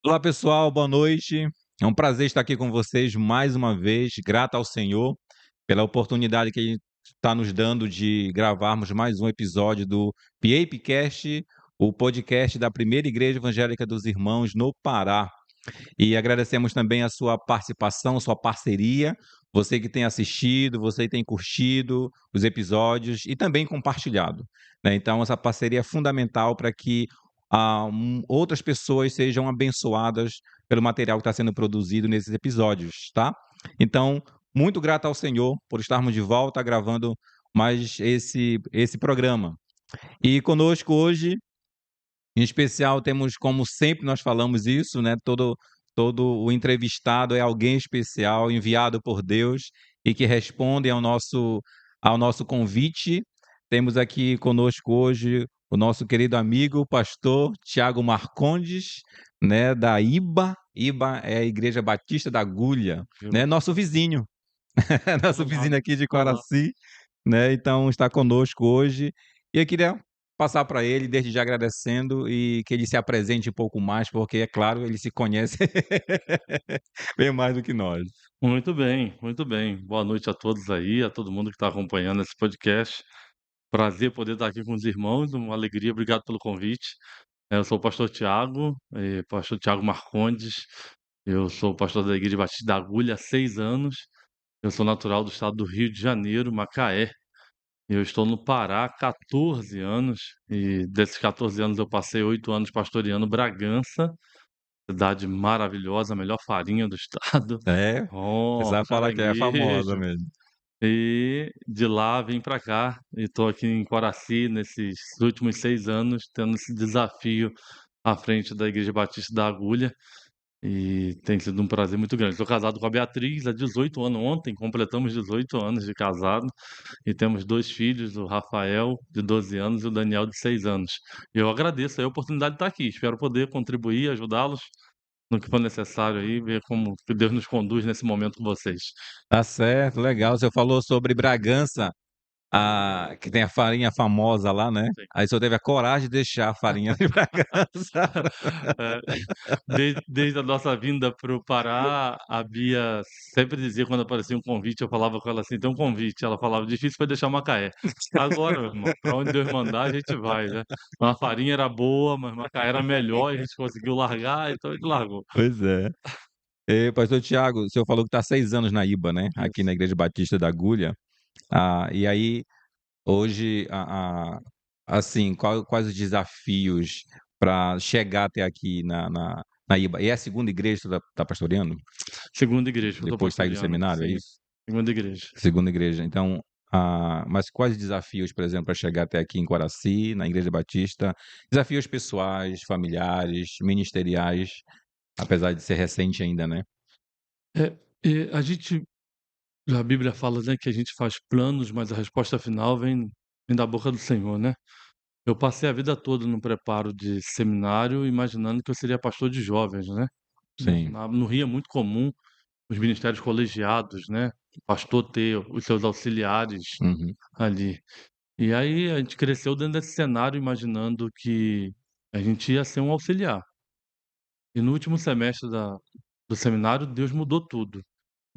Olá pessoal, boa noite. É um prazer estar aqui com vocês mais uma vez, grato ao Senhor pela oportunidade que Ele está nos dando de gravarmos mais um episódio do PAPcast, o podcast da Primeira Igreja Evangélica dos Irmãos no Pará. E agradecemos também a sua participação, sua parceria, você que tem assistido, você que tem curtido os episódios e também compartilhado, né. Então essa parceria é fundamental para que, outras pessoas sejam abençoadas pelo material que está sendo produzido nesses episódios, tá. Então, muito grato ao Senhor por estarmos de volta gravando mais esse programa. E conosco hoje em especial, temos, como sempre nós falamos isso, né, todo o entrevistado é alguém especial, enviado por Deus e que responde ao nosso convite. Temos aqui conosco hoje o nosso querido amigo, o pastor Tiago Marcondes, né, da IBA. IBA é a Igreja Batista da Agulha, Viu? né, nosso vizinho, nosso Olá, vizinho aqui de olá. Coraci, né, então está conosco hoje. E eu queria passar para ele, desde já agradecendo, e que ele se apresente um pouco mais, porque, é claro, ele se conhece bem mais do que nós. Muito bem, muito bem. Boa noite a todos aí, a todo mundo que está acompanhando esse podcast. Prazer poder estar aqui com os irmãos, uma alegria, obrigado pelo convite. Eu sou o pastor Tiago Marcondes, eu sou pastor da Igreja Batista da Agulha há 6 anos, eu sou natural do estado do Rio de Janeiro, Macaé. Eu estou no Pará há 14 anos, e desses 14 anos eu passei 8 anos pastoreando Bragança. Cidade maravilhosa, a melhor farinha do estado. É, Oh, precisava falar que é famosa caranguejo. mesmo. E de lá vim para cá e estou aqui em Coraci nesses últimos 6 anos, tendo esse desafio à frente da Igreja Batista da Agulha, e tem sido um prazer muito grande. Sou casado com a Beatriz há 18 anos, ontem completamos 18 anos de casado e temos 2 filhos, o Rafael, de 12 anos, e o Daniel, de 6 anos. E eu agradeço aí a oportunidade de estar aqui, espero poder contribuir, ajudá-los no que for necessário aí, ver como que Deus nos conduz nesse momento com vocês. Tá certo, legal. Você falou sobre Bragança, que tem a farinha famosa lá, né. Sim. Aí o senhor teve a coragem de deixar a farinha de Bragança. É, desde a nossa vinda para o Pará, a Bia sempre dizia, quando aparecia um convite, eu falava com ela assim: "Tem um convite", ela falava: "Difícil vai deixar Macaé". Agora, meu irmão, pra onde Deus mandar, a gente vai, né. A farinha era boa, mas Macaé era melhor e a gente conseguiu largar, então a gente largou. Pois é. Pastor Tiago, o senhor falou que está há 6 anos na IBA, né, aqui Isso. na Igreja Batista da Agulha. E aí, hoje, assim, quais os desafios para chegar até aqui na IBA? E é a segunda igreja que você está pastoreando? Segunda igreja que eu tô Depois de sair do pastoreando. seminário, é Sim, isso? segunda igreja. Segunda igreja. Então, mas quais desafios, por exemplo, para chegar até aqui em Coraci, na Igreja Batista? Desafios pessoais, familiares, ministeriais, apesar de ser recente ainda, né? É, a gente a Bíblia fala, né, que a gente faz planos, mas a resposta final vem da boca do Senhor, né. Eu passei a vida toda no preparo de seminário imaginando que eu seria pastor de jovens, né. Sim. No Rio é muito comum os ministérios colegiados, né, o pastor ter os seus auxiliares Uhum. ali. E aí a gente cresceu dentro desse cenário imaginando que a gente ia ser um auxiliar. E no último semestre do seminário, Deus mudou tudo.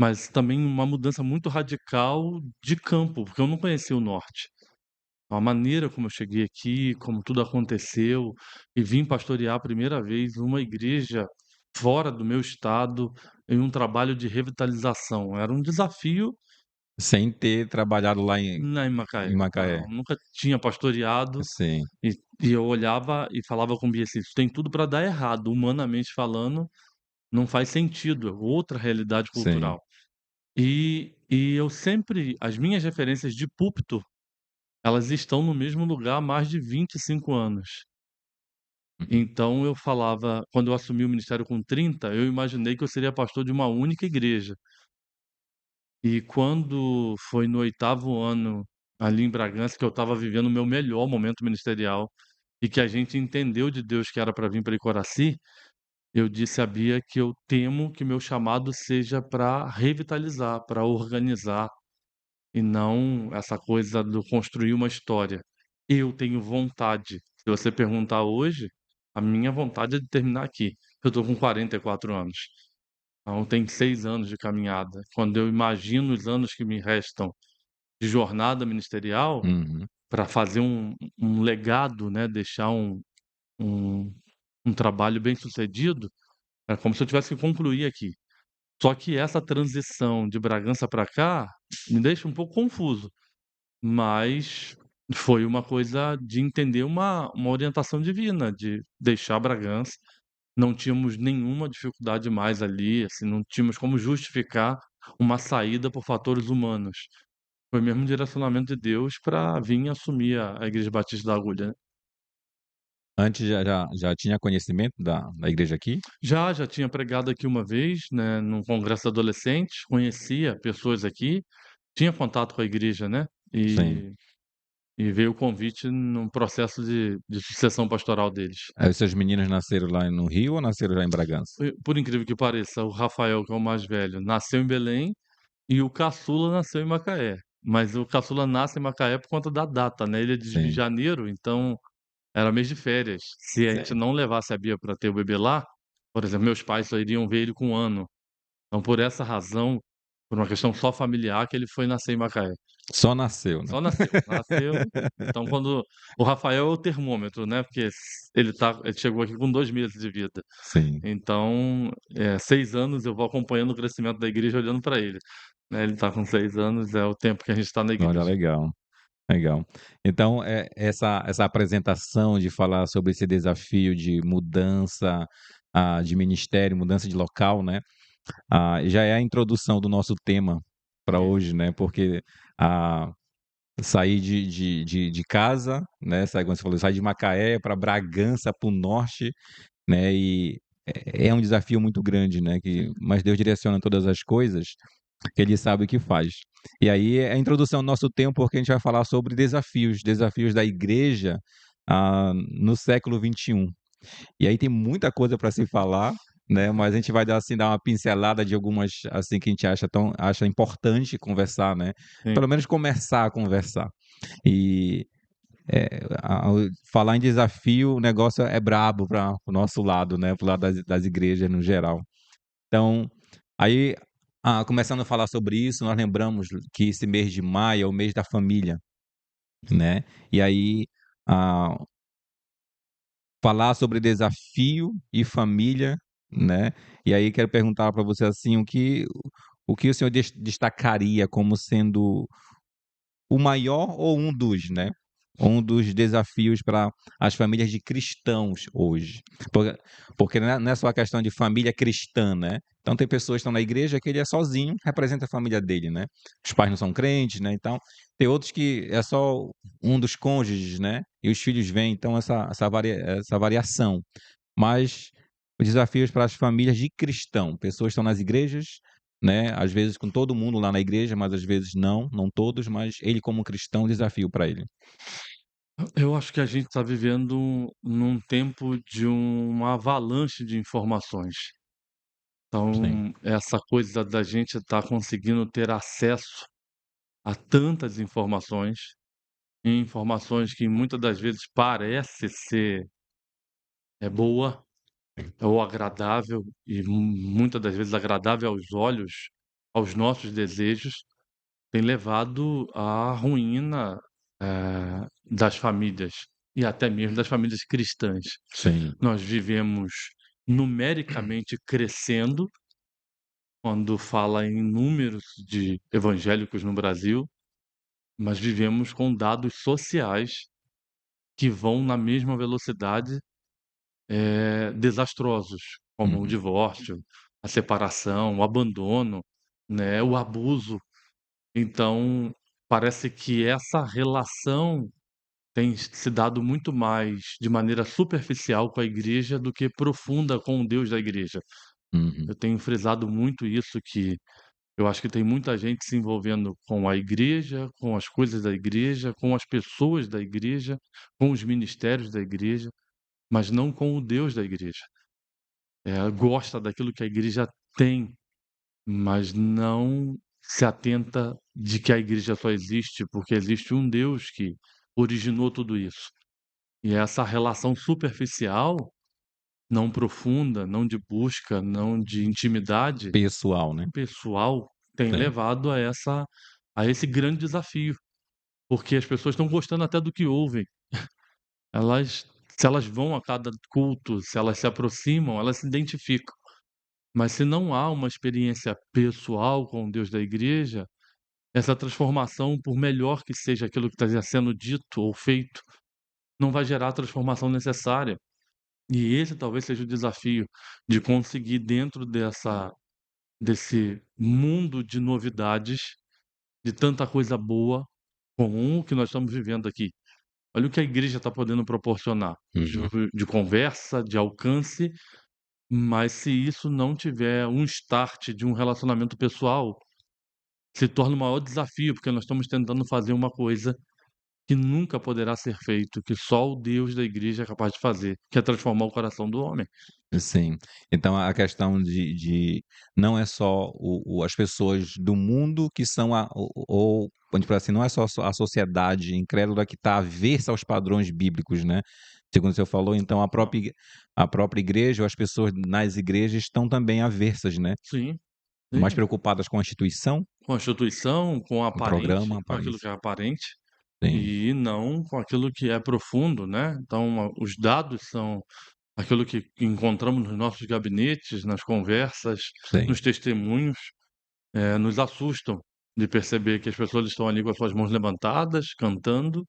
Mas também uma mudança muito radical de campo, porque eu não conhecia o norte. A maneira como eu cheguei aqui, como tudo aconteceu, e vim pastorear a primeira vez uma igreja fora do meu estado, em um trabalho de revitalização. Era um desafio Sem ter trabalhado lá em em Macaé. Macaé. Não, nunca tinha pastoreado, Sim, e eu olhava e falava com Bia assim: "Isso tem tudo para dar errado, humanamente falando, não faz sentido, é outra realidade sim. cultural". E eu sempre as minhas referências de púlpito, elas estão no mesmo lugar há mais de 25 anos. Uhum. Então eu falava quando eu assumi o ministério com 30, eu imaginei que eu seria pastor de uma única igreja. E quando foi no 8º ano, ali em Bragança, que eu estava vivendo o meu melhor momento ministerial, e que a gente entendeu de Deus que era para vir para Icoraci, eu disse à Bia que eu temo que meu chamado seja para revitalizar, para organizar, e não essa coisa do construir uma história. Eu tenho vontade. Se você perguntar hoje, a minha vontade é de terminar aqui. Eu tô com 44 anos, então tem 6 anos de caminhada. Quando eu imagino os anos que me restam de jornada ministerial, Uhum. para fazer um legado, né, deixar um um trabalho bem-sucedido, é como se eu tivesse que concluir aqui. Só que essa transição de Bragança para cá me deixa um pouco confuso, mas foi uma coisa de entender uma orientação divina, de deixar Bragança. Não tínhamos nenhuma dificuldade mais ali, assim, não tínhamos como justificar uma saída por fatores humanos. Foi mesmo um direcionamento de Deus para vir assumir a Igreja Batista da Agulha, né. Antes já tinha conhecimento da igreja aqui? Já tinha pregado aqui uma vez, né, num congresso de adolescentes, conhecia pessoas aqui, tinha contato com a igreja, né, Sim. e veio o convite num processo de sucessão pastoral deles. Aí os seus meninos nasceram lá no Rio ou nasceram já em Bragança? Por incrível que pareça, o Rafael, que é o mais velho, nasceu em Belém e o caçula nasceu em Macaé, mas o caçula nasce em Macaé por conta da data, né, ele é de Sim. janeiro, então era mês de férias. Se a gente Sim. não levasse a Bia para ter o bebê lá, por exemplo, meus pais só iriam ver ele com 1 ano. Então, por essa razão, por uma questão só familiar, que ele foi nascer em Macaé. Só nasceu, né? Só nasceu. Então, quando o Rafael é o termômetro, né, porque ele chegou aqui com 2 meses de vida. Sim. Então, 6 anos eu vou acompanhando o crescimento da igreja olhando para ele, né, ele está com 6 anos, é o tempo que a gente está na Olha, igreja. legal, legal. Então, essa apresentação de falar sobre esse desafio de mudança, de ministério, mudança de local, né, já é a introdução do nosso tema para Sim, hoje, né, porque, ah, sair de casa, né, sair como você falou, sair de Macaé para Bragança, para o norte, né, e é um desafio muito grande, né, sim. mas Deus direciona todas as coisas, que ele sabe o que faz. E aí é a introdução do nosso tempo, porque a gente vai falar sobre desafios da igreja, no século XXI. E aí tem muita coisa para se falar, né, mas a gente vai dar uma pincelada de algumas, assim, que a gente acha importante conversar, né, Sim. pelo menos começar a conversar. E, falar em desafio, o negócio é brabo para o nosso lado, né, para o lado das igrejas no geral. Então, aí, começando a falar sobre isso, nós lembramos que esse mês de maio é o mês da família, né. E aí, ah, falar sobre desafio e família, né, e aí quero perguntar para você, assim, o que o senhor destacaria como sendo o maior ou um dos desafios para as famílias de cristãos hoje. Porque não é só a questão de família cristã, né. Então tem pessoas que estão na igreja que ele é sozinho, representa a família dele, né. Os pais não são crentes, né, então tem outros que é só um dos cônjuges, né, e os filhos vêm, então essa variação. Mas os desafios para as famílias de cristão, pessoas que estão nas igrejas, né, às vezes com todo mundo lá na igreja, mas às vezes não todos, mas ele como cristão, desafio para ele. Eu acho que a gente está vivendo num tempo de uma avalanche de informações. Sim. Então, essa coisa da gente estar conseguindo ter acesso a tantas informações, e informações que muitas das vezes parece ser boa ou agradável, e muitas das vezes agradável aos olhos, aos nossos desejos, tem levado à ruína, das famílias, e até mesmo das famílias cristãs. Sim. Nós vivemos numericamente crescendo, quando fala em números de evangélicos no Brasil, mas vivemos com dados sociais que vão na mesma velocidade, desastrosos, como o Uhum. divórcio, a separação, o abandono, né, o abuso. Então, parece que essa relação tem se dado muito mais de maneira superficial com a igreja do que profunda com o Deus da igreja. Uhum. Eu tenho frisado muito isso, que eu acho que tem muita gente se envolvendo com a igreja, com as coisas da igreja, com as pessoas da igreja, com os ministérios da igreja, mas não com o Deus da igreja. Gosta daquilo que a igreja tem, mas não se atenta de que a igreja só existe porque existe um Deus que originou tudo isso. E essa relação superficial não profunda, não de busca, não de intimidade Pessoal, né? pessoal, tem Sim. levado a esse grande desafio, porque as pessoas estão gostando até do que ouvem. Elas Se elas vão a cada culto, se elas se aproximam, elas se identificam. Mas se não há uma experiência pessoal com o Deus da igreja, essa transformação, por melhor que seja aquilo que esteja sendo dito ou feito, não vai gerar a transformação necessária. E esse talvez seja o desafio de conseguir dentro desse mundo de novidades, de tanta coisa boa, com o que nós estamos vivendo aqui. Olha o que a igreja está podendo proporcionar Uhum. de conversa, de alcance, mas se isso não tiver um start de um relacionamento pessoal, se torna o maior desafio, porque nós estamos tentando fazer uma coisa que nunca poderá ser feito, que só o Deus da igreja é capaz de fazer, que é transformar o coração do homem. Sim. Então a questão de não é só as pessoas do mundo que são ou vamos dizer assim, não é só a sociedade incrédula que está avessa aos padrões bíblicos, né, segundo o senhor falou, então Não. a própria igreja ou as pessoas nas igrejas estão também aversas, né, Sim, mais sim. preocupadas com a instituição, Com a instituição, com o com o programa, aparente, com aquilo aparência. que é aparente, Sim, e não com aquilo que é profundo, né. Então os dados são aquilo que encontramos nos nossos gabinetes, nas conversas, sim. nos testemunhos, nos assustam de perceber que as pessoas estão ali com as suas mãos levantadas, cantando,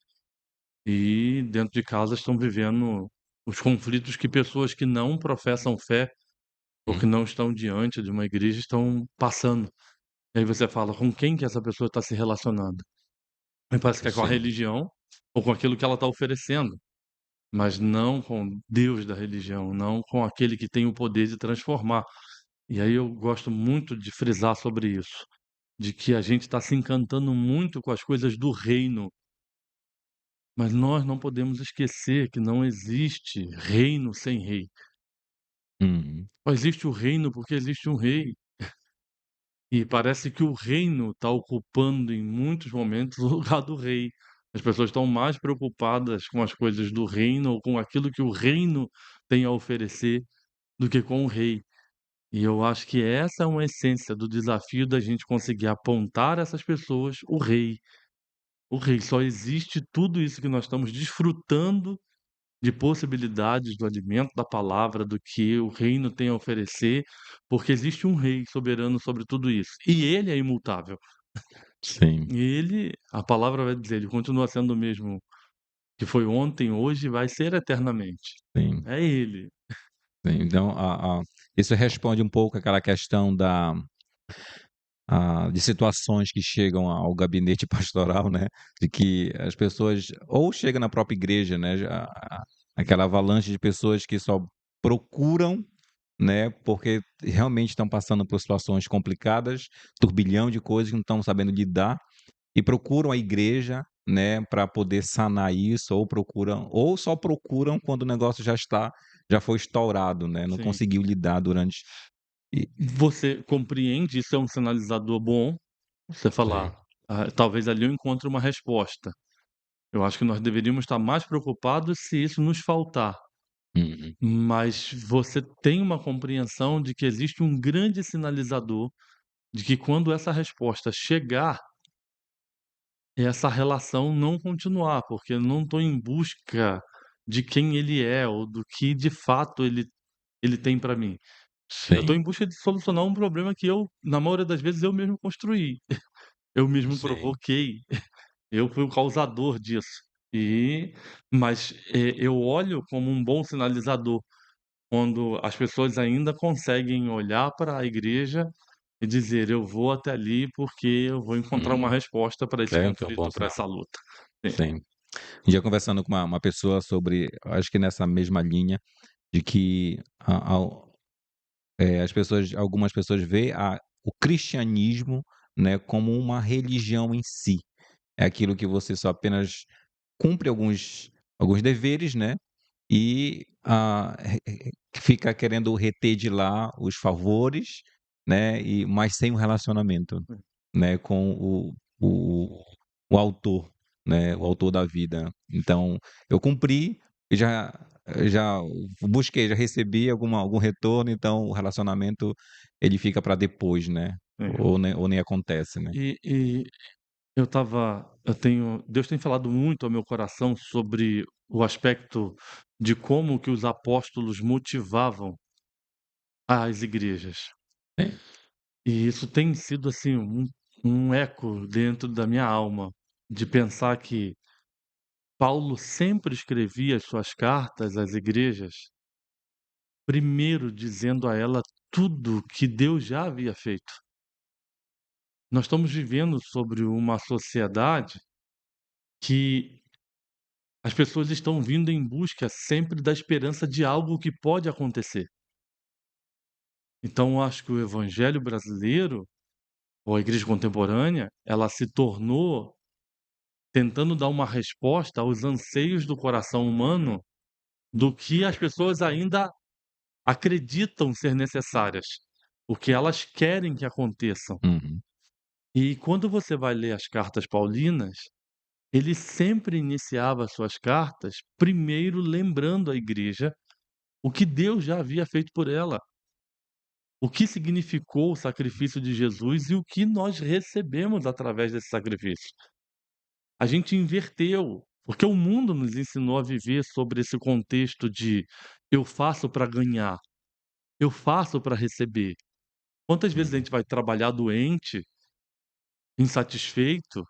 e dentro de casa estão vivendo os conflitos que pessoas que não professam fé, ou Hum, que não estão diante de uma igreja estão passando. E aí você fala: com quem que essa pessoa está se relacionando? Me parece que é com a sim, religião, ou com aquilo que ela está oferecendo, mas não com Deus da religião, não com aquele que tem o poder de transformar. E aí eu gosto muito de frisar sobre isso, de que a gente está se encantando muito com as coisas do reino, mas nós não podemos esquecer que não existe reino sem rei. uhum, Só existe o reino porque existe um rei. E parece que o reino está ocupando em muitos momentos o lugar do rei. As pessoas estão mais preocupadas com as coisas do reino ou com aquilo que o reino tem a oferecer do que com o rei. E eu acho que essa é uma essência do desafio da gente conseguir apontar essas pessoas o rei. O rei, só existe tudo isso que nós estamos desfrutando de possibilidades do alimento da palavra, do que o reino tem a oferecer, porque existe um rei soberano sobre tudo isso. E ele é imutável. sim, Ele, a palavra vai dizer, ele continua sendo o mesmo que foi ontem, hoje e vai ser eternamente. sim, É ele. sim. Então isso responde um pouco aquela questão de situações que chegam ao gabinete pastoral, né, de que as pessoas ou chega na própria igreja, né, já aquela avalanche de pessoas que só procuram, né, porque realmente estão passando por situações complicadas, turbilhão de coisas que não estão sabendo lidar, e procuram a igreja, né, para poder sanar isso, ou só procuram quando o negócio já foi estourado, né, não Sim. conseguiu lidar durante e Você compreende, isso é um sinalizador bom, você sim. falar: "Ah, talvez ali eu encontre uma resposta". Eu acho que nós deveríamos estar mais preocupados se isso nos faltar, Uhum. mas você tem uma compreensão de que existe um grande sinalizador de que quando essa resposta chegar, essa relação não continuar, porque eu não estou em busca de quem ele é ou do que de fato ele tem para mim. Eu estou Sim, em busca de solucionar um problema que eu, na maioria das vezes, eu mesmo construí, eu mesmo sim. provoquei, eu fui o causador disso. Mas, eu olho como um bom sinalizador quando as pessoas ainda conseguem olhar para a igreja e dizer: "Eu vou até ali, porque eu vou encontrar uma Uhum. resposta para esse É, que é um bom conflito, para sinal. essa luta". Sim, Sim. Um dia conversando com uma pessoa sobre acho que nessa mesma linha, de que algumas pessoas vê o cristianismo, né, como uma religião em si. É aquilo que você só apenas cumpre alguns deveres, né, e, fica querendo reter de lá os favores, né, mas sem um relacionamento, sim. né, com o o autor, né, o autor da vida. Então, eu cumpri, já, já busquei, já recebi algum retorno, então o relacionamento ele fica para depois, né, É. ou nem acontece, né. E eu tenho Deus tem falado muito ao meu coração sobre o aspecto de como que os apóstolos motivavam as igrejas. Sim. E isso tem sido, assim, um eco dentro da minha alma, de pensar que Paulo sempre escrevia as suas cartas às igrejas, primeiro dizendo a ela tudo que Deus já havia feito. Nós estamos vivendo sobre uma sociedade que as pessoas estão vindo em busca sempre da esperança de algo que pode acontecer. Então eu acho que o evangelho brasileiro, ou a igreja contemporânea, ela se tornou tentando dar uma resposta aos anseios do coração humano, do que as pessoas ainda acreditam ser necessárias, o que elas querem que aconteçam. Uhum. E quando você vai ler as cartas paulinas, ele sempre iniciava as suas cartas primeiro lembrando a igreja o que Deus já havia feito por ela, o que significou o sacrifício de Jesus e o que nós recebemos através desse sacrifício. A gente inverteu, porque o mundo nos ensinou a viver sobre esse contexto de eu faço para ganhar, eu faço para receber. Quantas vezes a Uhum. gente vai trabalhar doente, insatisfeito,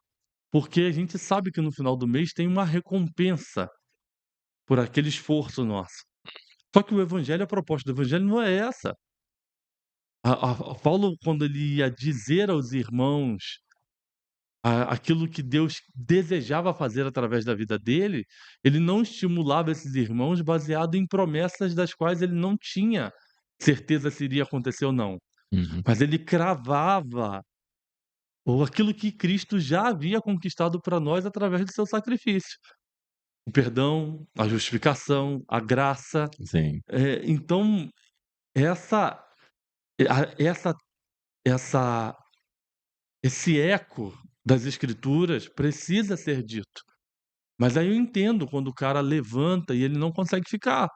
porque a gente sabe que no final do mês tem uma recompensa por aquele esforço nosso. Só que o evangelho, a proposta do evangelho não é essa. A Paulo, quando ele ia dizer aos irmãos aquilo que Deus desejava fazer através da vida dele, ele não estimulava esses irmãos baseado em promessas das quais ele não tinha certeza se iria acontecer ou não, Uhum. mas ele cravava ou aquilo que Cristo já havia conquistado para nós através do seu sacrifício. O perdão, a justificação, a graça. Sim, Então essa essa essa esse eco das escrituras precisa ser dito. Mas aí eu entendo quando o cara levanta e ele não consegue ficar,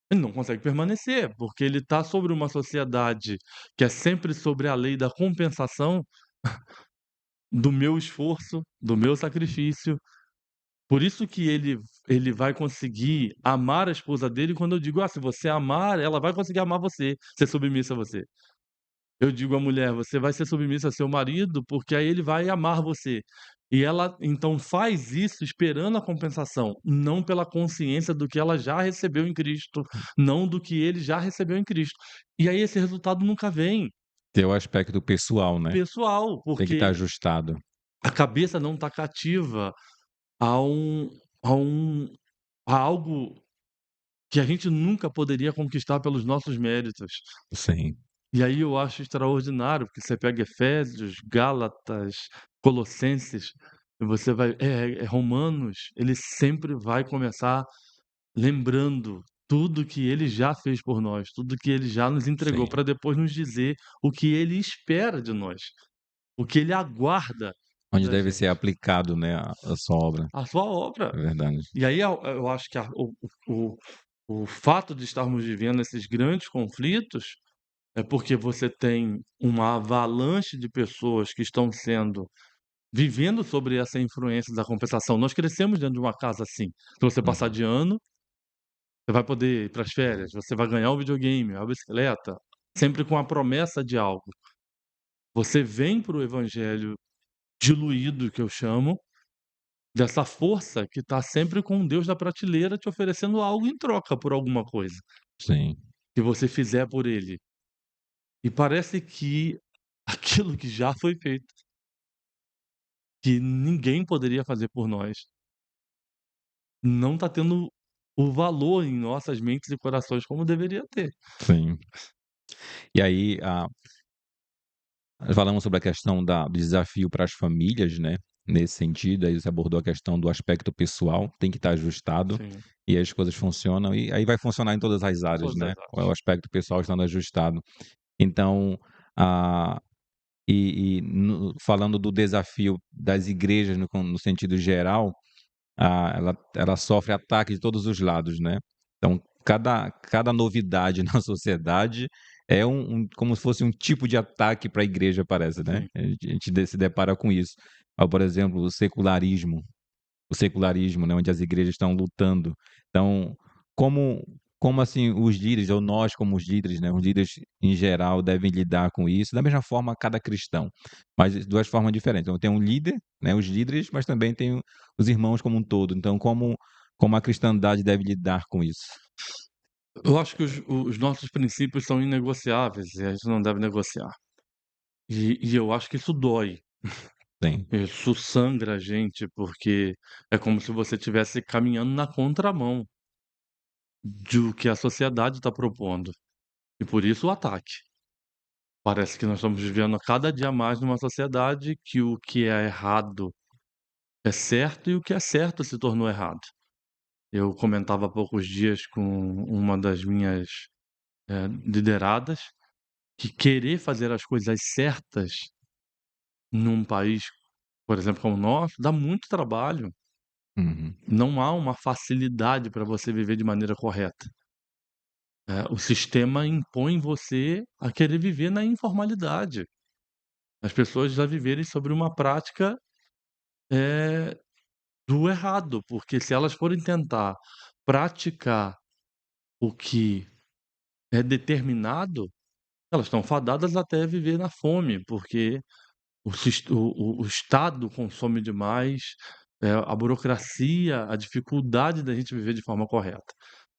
ele não consegue permanecer, porque ele está sobre uma sociedade que é sempre sobre a lei da compensação do meu esforço, do meu sacrifício. Por isso que ele vai conseguir amar a esposa dele quando eu digo: "Ah, se você amar, ela vai conseguir amar você, ser submissa a você". Eu digo à mulher: "Você vai ser submissa a seu marido, porque aí ele vai amar você". E ela então faz isso esperando a compensação, não pela consciência do que ela já recebeu em Cristo, não do que ele já recebeu em Cristo. E aí esse resultado nunca vem, ter o aspecto pessoal, né, pessoal, tem que estar porque ajustado. a cabeça não está cativa a um a um a algo que a gente nunca poderia conquistar pelos nossos méritos. Sim, E aí eu acho extraordinário, porque você pega Efésios, Gálatas, Colossenses, e você vai Romanos, ele sempre vai começar lembrando tudo que ele já fez por nós, tudo que ele já nos entregou, sim. para depois nos dizer o que ele espera de nós, o que ele aguarda Onde da deve ser gente, aplicado, né, a sua obra, a sua obra. é verdade. E aí eu acho que o o fato de estarmos vivendo esses grandes conflitos é porque você tem uma avalanche de pessoas que estão sendo vivendo sobre essa influência da compensação. Nós crescemos dentro de uma casa assim. Se você passar Uhum. de ano, você vai poder ir para as férias, você vai ganhar um videogame, a bicicleta, sempre com a promessa de algo. Você vem para o evangelho diluído, que eu chamo, dessa força que está sempre com Deus da prateleira te oferecendo algo em troca por alguma coisa Sim, que você fizer por ele. E parece que aquilo que já foi feito, que ninguém poderia fazer por nós, não está tendo o valor em nossas mentes e corações como deveria ter. sim. E aí, falamos sobre a questão do desafio para as famílias, né, nesse sentido, aí você abordou a questão do aspecto pessoal, tem que estar ajustado, Sim, e as coisas funcionam, e aí vai funcionar em todas as áreas, todas né, as o áreas. aspecto pessoal estando ajustado. Então, ah, falando do desafio das igrejas no sentido geral, ela sofre ataque de todos os lados, né. Então cada novidade na sociedade é como se fosse um tipo de ataque para a igreja, parece, né. Sim. A gente se depara com isso. Por exemplo, o secularismo, né, onde as igrejas estão lutando. Então, como assim os líderes, ou nós como os líderes, né, os líderes em geral devem lidar com isso, da mesma forma cada cristão, mas de 2 formas diferentes. Então tem um líder, né, os líderes, mas também tem os irmãos como um todo. Então como a cristandade deve lidar com isso? Eu acho que os nossos princípios são inegociáveis e a gente não deve negociar. E eu acho que isso dói, Sim. isso sangra a gente, porque é como se você estivesse caminhando na contramão do que a sociedade está propondo, e por isso o ataque. Parece que nós estamos vivendo a cada dia mais numa sociedade que o que é errado é certo e o que é certo se tornou errado. Eu comentava há poucos dias com uma das minhas, lideradas, que querer fazer as coisas certas num país, por exemplo, como o nosso, dá muito trabalho. Uhum. Não há uma facilidade para você viver de maneira correta. O sistema impõe você a querer viver na informalidade. As pessoas já viverem sobre uma prática, eh, do errado, porque se elas forem tentar praticar o que é determinado, elas estão fadadas até viver na fome, porque o Estado consome demais, a burocracia, a dificuldade da gente viver de forma correta.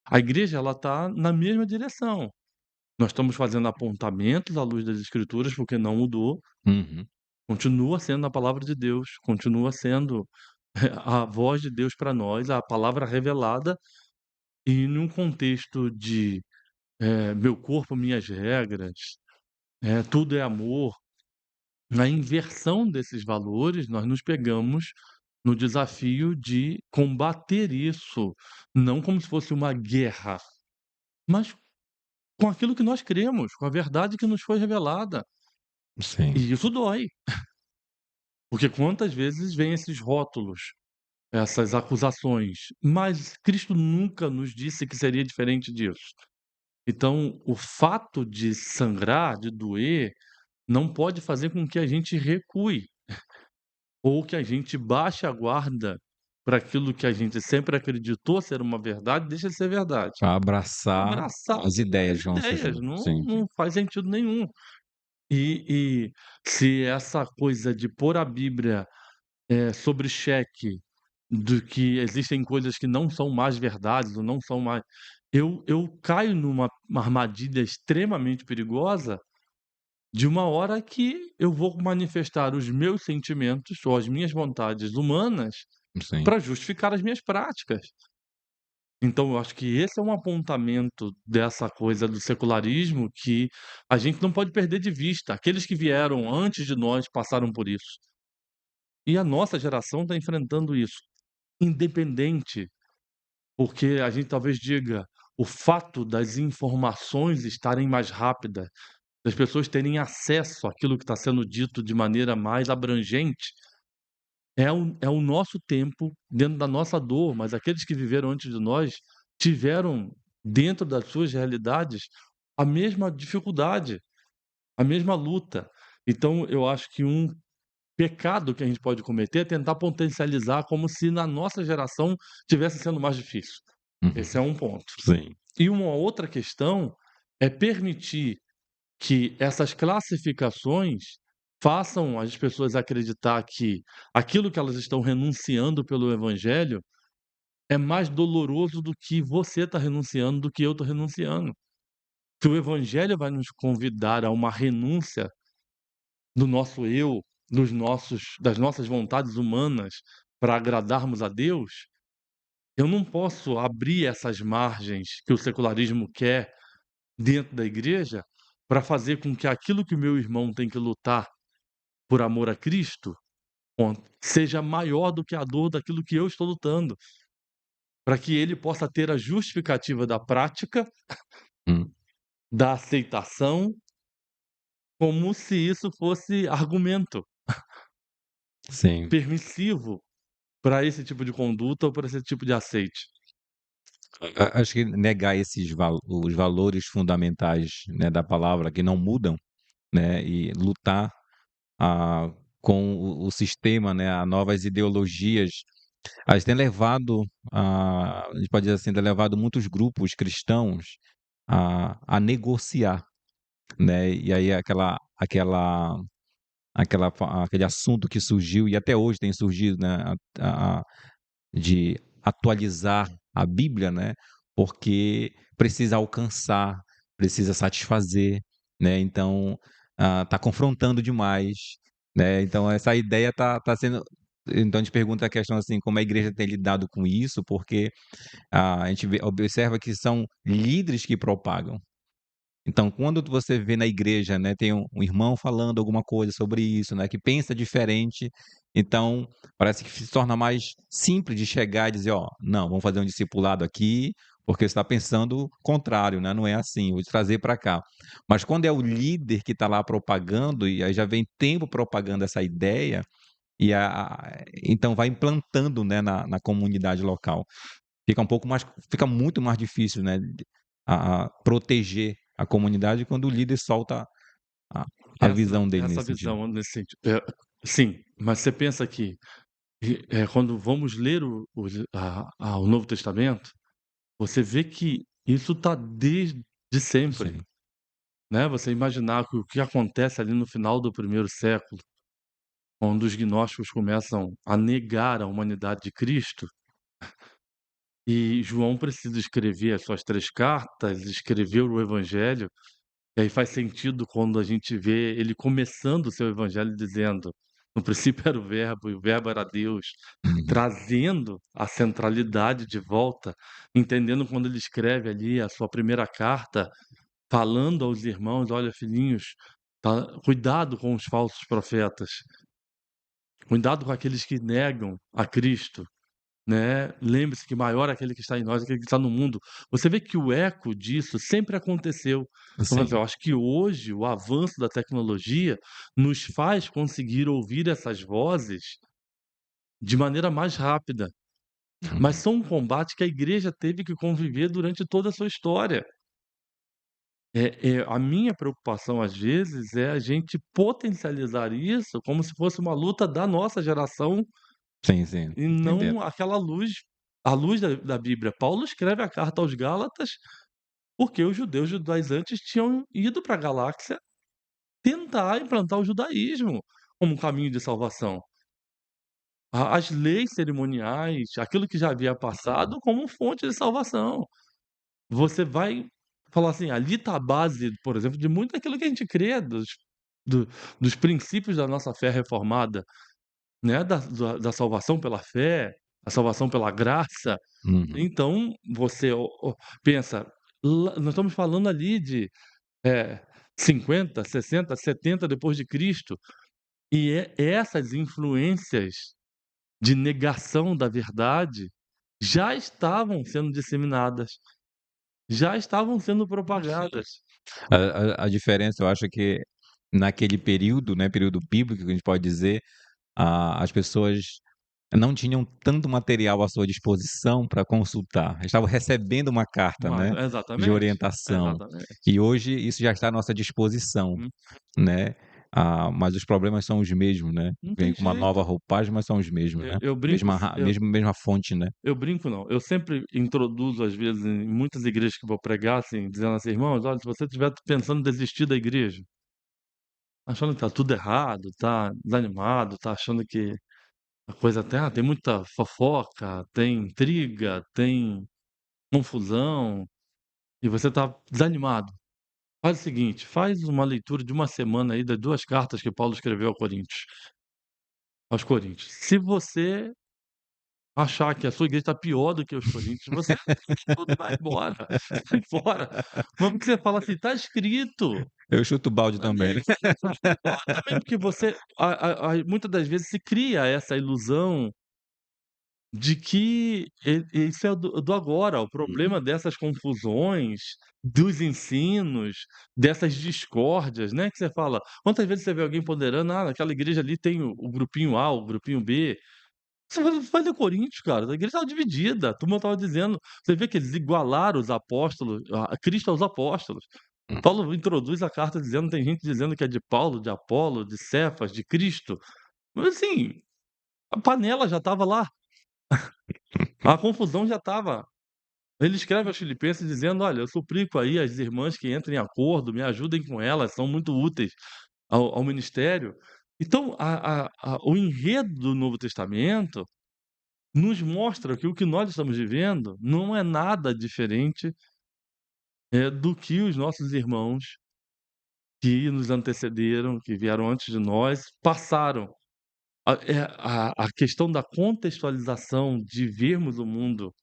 A igreja ela está na mesma direção. Nós estamos fazendo apontamentos à luz das escrituras, porque não mudou, Uhum. continua sendo a palavra de Deus, continua sendo a voz de Deus para nós, a palavra revelada, e num contexto de, meu corpo, minhas regras, tudo é amor. Na inversão desses valores, nós nos pegamos no desafio de combater isso, não como se fosse uma guerra, mas com aquilo que nós cremos, com a verdade que nos foi revelada. Sim. E isso dói, porque quantas vezes vêm esses rótulos, essas acusações, mas Cristo nunca nos disse que seria diferente disso. Então, o fato de sangrar, de doer, não pode fazer com que a gente recue. Ou que a gente baixe a guarda para aquilo que a gente sempre acreditou ser uma verdade, deixa de ser verdade. Pra abraçar Abraçar as as ideias, vamos ideias, dizer. não Sim. não faz sentido nenhum. E se essa coisa de pôr a Bíblia, sobre cheque, do que existem coisas que não são mais verdades ou não são mais, eu caio numa armadilha extremamente perigosa, de uma hora que eu vou manifestar os meus sentimentos ou as minhas vontades humanas Sim. para justificar as minhas práticas. Então eu acho que esse é um apontamento dessa coisa do secularismo que a gente não pode perder de vista. Aqueles que vieram antes de nós passaram por isso. E a nossa geração está enfrentando isso. Independente, porque a gente talvez diga, o fato das informações estarem mais rápidas, das pessoas terem acesso àquilo que está sendo dito de maneira mais abrangente, é o nosso tempo, dentro da nossa dor, mas aqueles que viveram antes de nós, tiveram, dentro das suas realidades, a mesma dificuldade, a mesma luta. Então eu acho que um pecado que a gente pode cometer é tentar potencializar como se na nossa geração tivesse sendo mais difícil. Uhum. Esse é um ponto. Sim. E uma outra questão é permitir que essas classificações façam as pessoas acreditar que aquilo que elas estão renunciando pelo evangelho é mais doloroso do que você está renunciando, do que eu estou renunciando. Que o evangelho vai nos convidar a uma renúncia do nosso eu, das nossas vontades humanas para agradarmos a Deus. Eu não posso abrir essas margens que o secularismo quer dentro da igreja para fazer com que aquilo que o meu irmão tem que lutar por amor a Cristo, seja maior do que a dor daquilo que eu estou lutando, para que ele possa ter a justificativa da prática, Hum. da aceitação, como se isso fosse argumento Sim. permissivo. para esse tipo de conduta ou para esse tipo de aceite. Acho que negar os valores fundamentais, né, da palavra que não mudam, né, e lutar, ah, com o sistema, né, a novas ideologias, a gente tem levado, a gente pode dizer assim, tem levado muitos grupos cristãos a negociar, né, e aí aquele assunto que surgiu e até hoje tem surgido, né, de atualizar a Bíblia, né, porque precisa alcançar, precisa satisfazer, né, então, tá confrontando demais, né, então essa ideia tá sendo então a gente pergunta a questão, assim, como a igreja tem lidado com isso, porque, a gente observa que são líderes que propagam. Então, quando você vê na igreja, né, tem um irmão falando alguma coisa sobre isso, né, que pensa diferente, então parece que se torna mais simples de chegar e dizer: "Ó, não, vamos fazer um discipulado aqui, porque você está pensando contrário, né, não é assim, vou te trazer para cá". Mas quando é o líder que está lá propagando, e aí já vem tempo propagando essa ideia, e então vai implantando, né, na comunidade local. Fica muito mais difícil, né, a proteger a comunidade quando o líder solta a a Essa visão dele essa nesse sentido. visão nesse sentido sim, mas você pensa que, quando vamos ler o Novo Testamento, você vê que isso está desde sempre, Sim, né, você imaginar que o que acontece ali no final do primeiro século, quando os gnósticos começam a negar a humanidade de Cristo, e João precisa escrever as suas 3 cartas, escrever o evangelho. E aí faz sentido quando a gente vê ele começando o seu evangelho dizendo: "No princípio era o verbo, e o verbo era Deus", uhum. trazendo a centralidade de volta, entendendo quando ele escreve ali a sua primeira carta, falando aos irmãos: "Olha, filhinhos, cuidado com os falsos profetas, cuidado com aqueles que negam a Cristo". Né, lembre-se que maior é aquele que está em nós do que aquele que está no mundo. Você vê que o eco disso sempre aconteceu. Então, assim, Sim, eu acho que hoje o avanço da tecnologia nos faz conseguir ouvir essas vozes de maneira mais rápida, mas uhum. são um combate que a igreja teve que conviver durante toda a sua história. A minha preocupação, às vezes, é a gente potencializar isso como se fosse uma luta da nossa geração Sim, sim, e entendendo. não aquela luz, a luz da Bíblia. Paulo escreve a carta aos Gálatas, porque os judeus judaizantes tinham ido para a galáxia tentar implantar o judaísmo como um caminho de salvação. As leis cerimoniais, aquilo que já havia passado como fonte de salvação. Você vai falar assim, ali está a base, por exemplo, de muito daquilo que a gente crê, do dos princípios da nossa fé reformada. Né, da salvação pela fé, a salvação pela graça. Uhum. Então você pensa, lá nós estamos falando ali de, eh, 50, 60, 70 depois de Cristo, e essas influências de negação da verdade já estavam sendo disseminadas, já estavam sendo Sim. propagadas. A diferença eu acho que naquele período, né, período bíblico que a gente pode dizer, as pessoas não tinham tanto material à sua disposição para consultar. Estavam recebendo uma carta, Mas né, de exatamente, orientação. exatamente. E hoje isso já está à nossa disposição, Uhum. né. Mas os problemas são os mesmos, né. Não Vem tem com uma nova jeito. roupagem, mas são os mesmos, Eu né. eu brinco Mesma fonte, né. Eu brinco não, eu sempre introduzo, às vezes, em muitas igrejas que vou pregar, assim, dizendo assim: "Irmãos, olha, se você estiver pensando em desistir da igreja, achando que tá tudo errado, tá desanimado, tá achando que a coisa tem muita fofoca, tem intriga, tem confusão, e você tá desanimado, faz o seguinte, faz uma leitura de uma semana aí das 2 cartas que Paulo escreveu aos Coríntios. Se você achar que a sua igreja está pior do que os coríntios, você tudo vai embora, sai fora. Mas porque você fala assim: "Tá escrito". Eu chuto o balde também, Amém. né. Também porque você muitas das vezes se cria essa ilusão de que isso é do agora, o problema Uhum. dessas confusões, dos ensinos, dessas discórdias, né, que você fala quantas vezes você vê alguém ponderando: "Ah, naquela igreja ali tem o grupinho A, o grupinho B". Você vai ler Coríntios, cara, a igreja estava dividida, a turma estava dizendo, você vê que eles igualaram os apóstolos a Cristo aos apóstolos. Hum, Paulo introduz a carta dizendo tem gente dizendo que é de Paulo, de Apolo, de Cefas, de Cristo. Mas assim, a panela já estava lá, a confusão já estava. Ele escreve aos Filipenses dizendo: "Olha, eu suplico aí as irmãs que entrem em acordo, me ajudem com elas, são muito úteis ao ministério". Então o enredo do Novo Testamento nos mostra que o que nós estamos vivendo não é nada diferente, do que os nossos irmãos que nos antecederam, que vieram antes de nós, passaram. A questão da contextualização, de vermos o mundo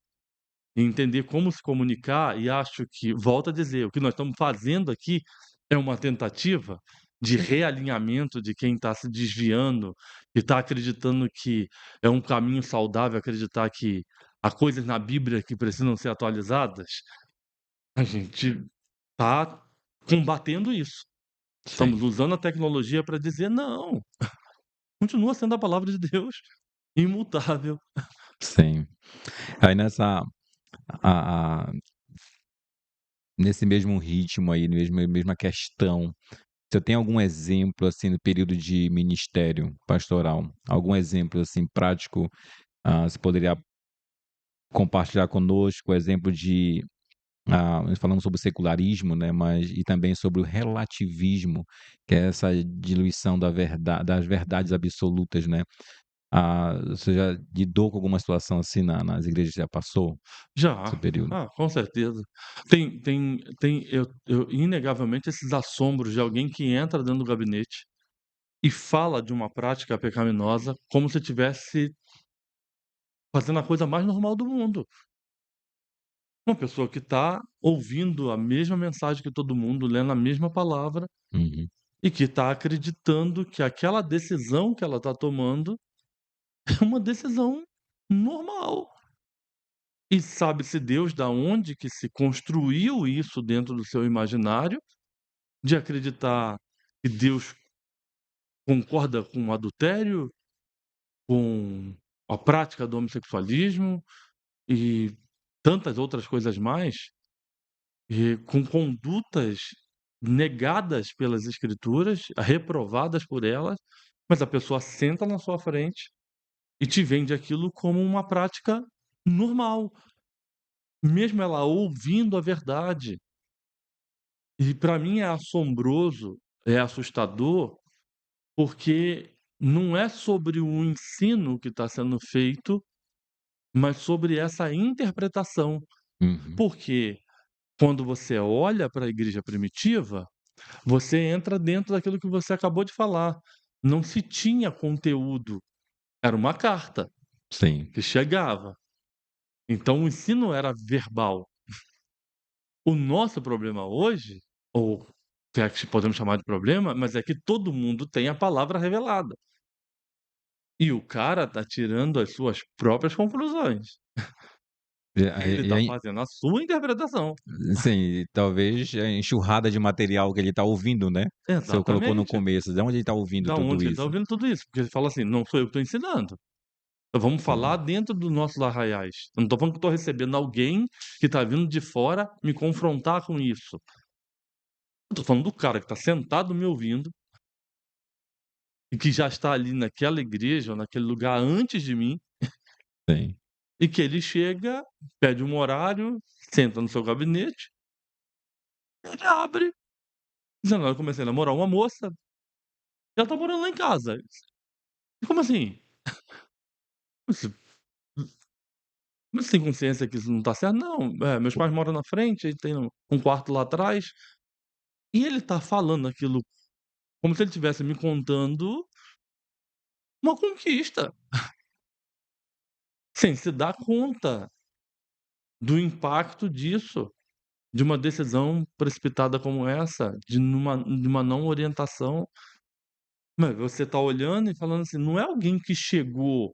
e entender como se comunicar, e acho que, volto a dizer, o que nós estamos fazendo aqui é uma tentativa de sim, realinhamento de quem está se desviando e está acreditando que é um caminho saudável acreditar que há coisas na Bíblia que precisam ser atualizadas. A gente está combatendo isso. Estamos sim, usando a tecnologia para dizer: "Não, continua sendo a palavra de Deus, imutável". sim. Aí a nesse mesmo ritmo aí, mesma questão, você tem algum exemplo, assim, no período de ministério pastoral? Algum exemplo, assim, prático, você poderia compartilhar conosco, exemplo de, nós falamos sobre o secularismo, né, mas e também sobre o relativismo, que é essa diluição das verdades absolutas, né. Você já lidou com alguma situação assim nas igrejas que já passou, esse Já. período? Ah, com certeza. Tem eu inegavelmente esses assombros de alguém que entra dentro do gabinete e fala de uma prática pecaminosa como se estivesse fazendo a coisa mais normal do mundo. Uma pessoa que está ouvindo a mesma mensagem que todo mundo, lendo a mesma palavra Uhum. e que está acreditando que aquela decisão que ela está tomando é uma decisão normal. E sabe-se Deus da onde que se construiu isso dentro do seu imaginário, de acreditar que Deus concorda com o adultério, com a prática do homossexualismo e tantas outras coisas mais, e com condutas negadas pelas escrituras, reprovadas por elas, mas a pessoa senta na sua frente e te vende aquilo como uma prática normal, mesmo ela ouvindo a verdade. E para mim é assombroso, é assustador, porque não é sobre o ensino que está sendo feito, mas sobre essa interpretação. Uhum. Porque quando você olha para a igreja primitiva, você entra dentro daquilo que você acabou de falar. Não se tinha conteúdo, era uma carta Sim, que chegava. Então o ensino era verbal. O nosso problema hoje, ou se é que podemos chamar de problema, mas é que todo mundo tem a palavra revelada. E o cara tá tirando as suas próprias conclusões. Ele e tá aí fazendo a sua interpretação. sim, talvez a enxurrada de material que ele está ouvindo, né, você colocou no Exatamente. começo, de onde ele está ouvindo Da tudo onde ele tá isso? ouvindo tudo isso? Porque ele fala assim: "Não sou eu que tô ensinando". Então vamos falar Sim, dentro dos nossos arraiais. Eu não tô falando que eu tô recebendo alguém que tá vindo de fora me confrontar com isso. Eu tô falando do cara que tá sentado me ouvindo e que já está ali naquela igreja ou naquele lugar antes de mim, sim. e que ele chega, pede um horário, senta no seu gabinete, ele abre, dizendo: "Olha, eu comecei a namorar uma moça, ela tá morando lá em casa". Como assim? Você você tem consciência que isso não tá certo? "Não, meus pais moram na frente, aí tem um quarto lá atrás". E ele tá falando aquilo como se ele estivesse me contando uma conquista, sem se dar conta do impacto disso, de uma decisão precipitada como essa, de uma não orientação. Mas você tá olhando e falando assim: "Não é alguém que chegou,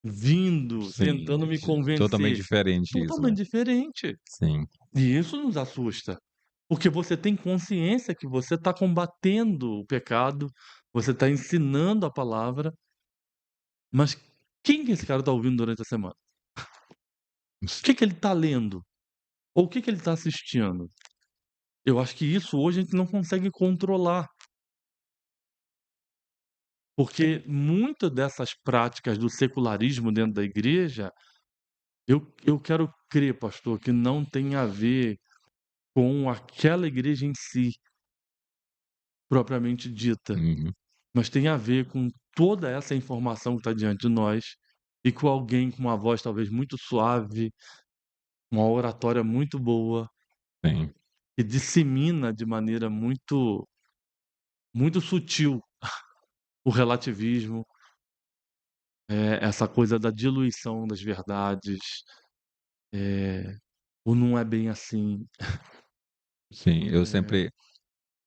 vindo, Sim, tentando me totalmente convencer". diferente isso, né. Totalmente diferente. Sim, E isso nos assusta, porque você tem consciência que você está combatendo o pecado, você está ensinando a palavra, Mas quem que esse cara está ouvindo durante a semana? O que que ele está lendo? Ou o que que ele está assistindo? Eu acho que isso hoje a gente não consegue controlar, porque muitas dessas práticas do secularismo dentro da igreja, eu quero crer, pastor, que não tem a ver com aquela igreja em si, propriamente dita, Uhum. mas tem a ver com toda essa informação que está diante de nós e com alguém com uma voz talvez muito suave, uma oratória muito boa, Sim, que dissemina de maneira muito sutil o relativismo, essa coisa da diluição das verdades, o não é bem assim. sim.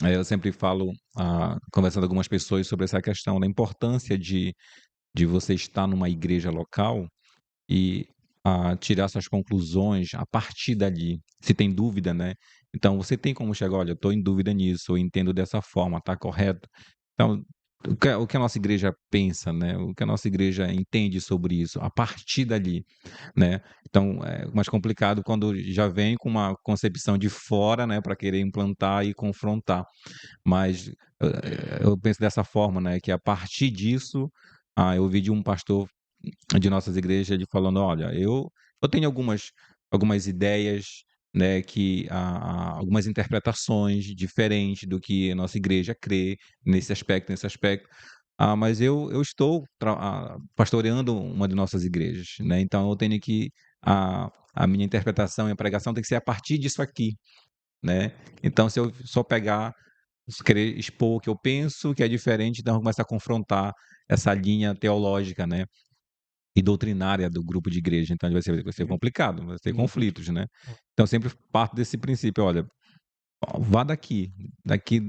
Eh Eu sempre falo, conversando com algumas pessoas sobre essa questão da importância de você estar numa igreja local e tirar suas conclusões a partir dali. Se tem dúvida, né? Então você tem como chegar, olha, eu estou em dúvida nisso, eu entendo dessa forma, está correto? Então, o que a nossa igreja pensa, né? O que a nossa igreja entende sobre isso, a partir dali, né? Então é mais complicado quando já vem com uma concepção de fora, né, para querer implantar e confrontar. Mas eu penso dessa forma, né, que a partir disso, eu ouvi de um pastor de nossas igrejas, ele falando: "Olha, eu tenho algumas ideias, né, que algumas interpretações diferentes do que a nossa igreja crê nesse aspecto, mas eu estou pastoreando uma de nossas igrejas, né, então eu tenho que a minha interpretação e a pregação tem que ser a partir disso aqui, né. Então se eu só pegar querer expor o que eu penso, que é diferente, então começa a confrontar essa linha teológica, né, e doutrinária do grupo de igreja, então vai ser Hum, complicado, vai ter muito. conflitos, né. Então sempre parto desse princípio: "Olha, vá daqui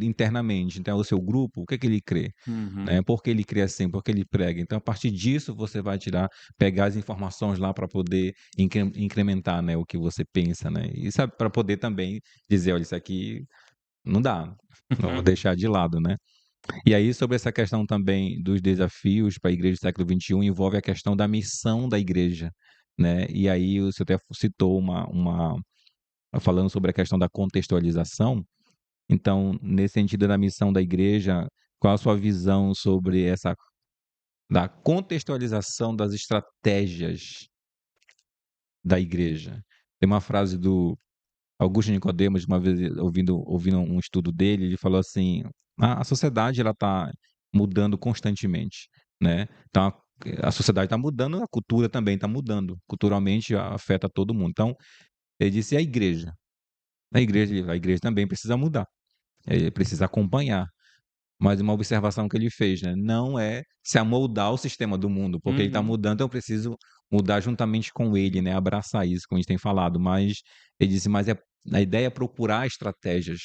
internamente, então o seu grupo, o que é que ele crê, Uhum. né, por que ele crê assim, por que ele prega". Então a partir disso você vai pegar as informações lá para poder incrementar, né, o que você pensa, né, e sabe, para poder também dizer: "Olha, isso aqui não dá, vamos deixar de lado", né. E aí, sobre essa questão também dos desafios para a igreja do século XXI, envolve a questão da missão da igreja, né. E aí você até citou falando sobre a questão da contextualização, então, nesse sentido da missão da igreja, qual a sua visão sobre essa da contextualização das estratégias da igreja? Tem uma frase do Augusto Nicodemos, uma vez ouvindo um estudo dele, ele falou assim: "A sociedade ela está mudando constantemente, né, então a sociedade está mudando, a cultura também está mudando, culturalmente afeta todo mundo". Então, ele disse: "E a igreja?". A igreja também precisa mudar, precisa acompanhar, mas uma observação que ele fez, né, não é se amoldar ao sistema do mundo, porque ele está Uhum. mudando, então eu preciso mudar juntamente com ele, né, abraçar isso, como a gente tem falado, mas ele disse: "Mas a ideia é procurar estratégias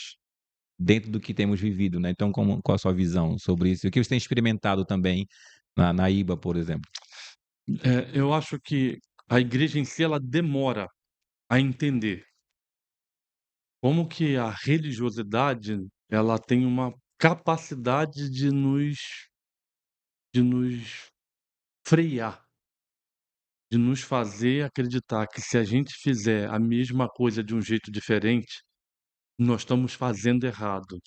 dentro do que temos vivido", né, então qual a sua visão sobre isso? E o que você tem experimentado também na IBA, por exemplo? Eu acho que a igreja em si, ela demora a entender como que a religiosidade, ela tem uma capacidade de nos frear, de nos fazer acreditar que se a gente fizer a mesma coisa de um jeito diferente, nós estamos fazendo errado.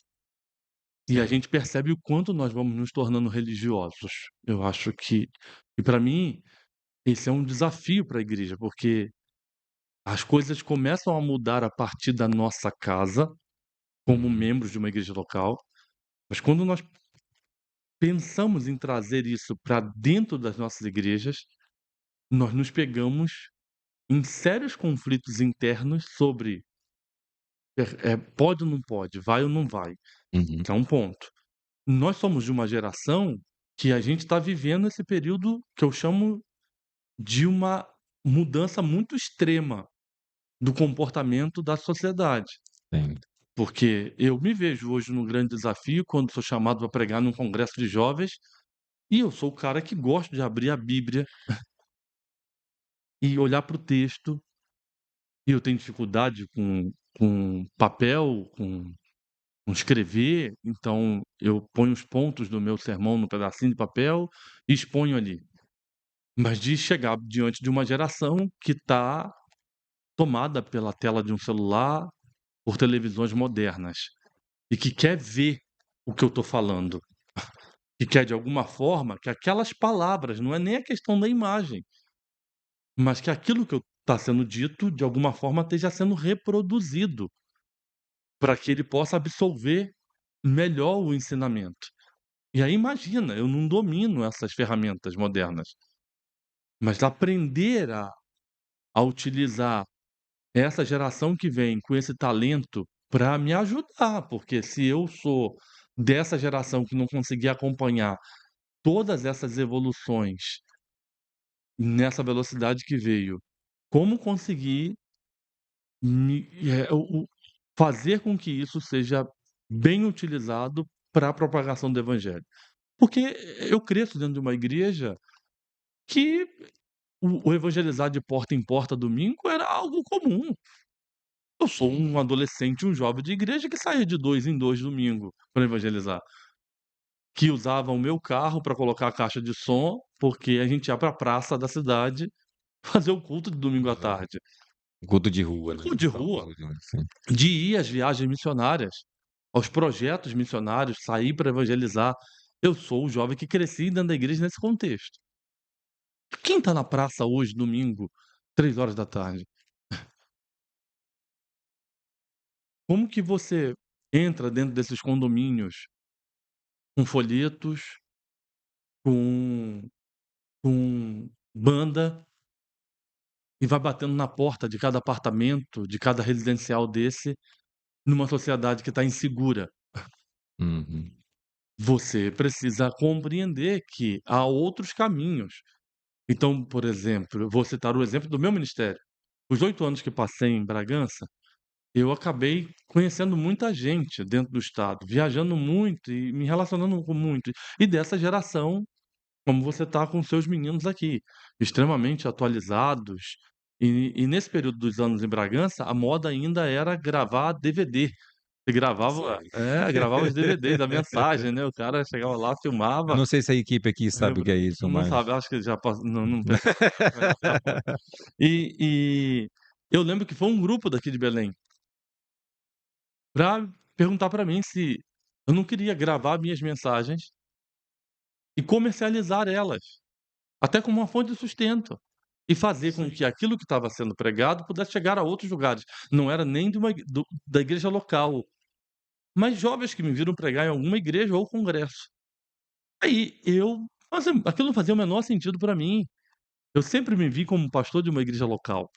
E a Sim. gente percebe o quanto nós vamos nos tornando religiosos. Eu acho que e para mim, esse é um desafio para a igreja, porque as coisas começam a mudar a partir da nossa casa, como Uhum. membros de uma igreja local, mas quando nós pensamos em trazer isso para dentro das nossas igrejas, nós nos pegamos em sérios conflitos internos sobre, pode ou não pode, vai ou não vai, Uhum. que é um ponto. Nós somos de uma geração que a gente está vivendo esse período que eu chamo de uma mudança muito extrema do comportamento da sociedade. Sim. Porque eu me vejo hoje num grande desafio quando sou chamado para pregar num congresso de jovens, e eu sou o cara que gosta de abrir a Bíblia e olhar para o texto, e eu tenho dificuldade com papel, com escrever, então eu ponho os pontos do meu sermão no pedacinho de papel e exponho ali. mas de chegar diante de uma geração que está tomada pela tela de um celular, por televisões modernas, e que quer ver o que eu estou falando, que quer de alguma forma que aquelas palavras, não é nem a questão da imagem, mas que aquilo que está sendo dito, de alguma forma, esteja sendo reproduzido, para que ele possa absorver melhor o ensinamento. E aí imagina, eu não domino essas ferramentas modernas, mas aprender a utilizar essa geração que vem com esse talento para me ajudar, porque se eu sou dessa geração que não consegui acompanhar todas essas evoluções nessa velocidade que veio, como conseguir fazer com que isso seja bem utilizado para a propagação do evangelho? Porque eu cresço dentro de uma igreja que o evangelizar de porta em porta domingo era algo comum. Eu sou um adolescente, um jovem de igreja que saía de 2 em 2 domingo para evangelizar, que usava o meu carro para colocar a caixa de som, porque a gente ia para a praça da cidade fazer o culto de domingo à Aham. tarde. Culto de rua, né, Culto de rua, assim. de ir às viagens missionárias, aos projetos missionários, sair para evangelizar. Eu sou o jovem que cresci dentro da igreja nesse contexto. Quem está na praça hoje, domingo, 3 horas da tarde? Como que você entra dentro desses condomínios com folhetos, com banda, e vai batendo na porta de cada apartamento, de cada residencial desse, numa sociedade que está insegura? Uhum. Você precisa compreender que há outros caminhos. Então, por exemplo, eu vou citar o exemplo do meu ministério. Os 8 anos que passei em Bragança, eu acabei conhecendo muita gente dentro do estado, viajando muito e me relacionando com muito. E dessa geração, como você está com seus meninos aqui, extremamente atualizados. E nesse período dos anos em Bragança, a moda ainda era gravar DVD. Você gravava Sei. gravava os DVDs, a mensagem, né, o cara chegava lá, Eu filmava, não sei se a equipe aqui sabe o que é isso, não mas sabe, acho que já passou, não pegou, já foi. E eu lembro que foi um grupo daqui de Belém pra perguntar pra mim se eu não queria gravar minhas mensagens e comercializar elas, até como uma fonte de sustento, e fazer com sim. que aquilo que estava sendo pregado pudesse chegar a outros lugares. Não era nem de uma da igreja local, mas jovens que me viram pregar em alguma igreja ou congresso. Aí eu, assim, aquilo não fazia o menor sentido pra mim. Eu sempre me vi como pastor de uma igreja local.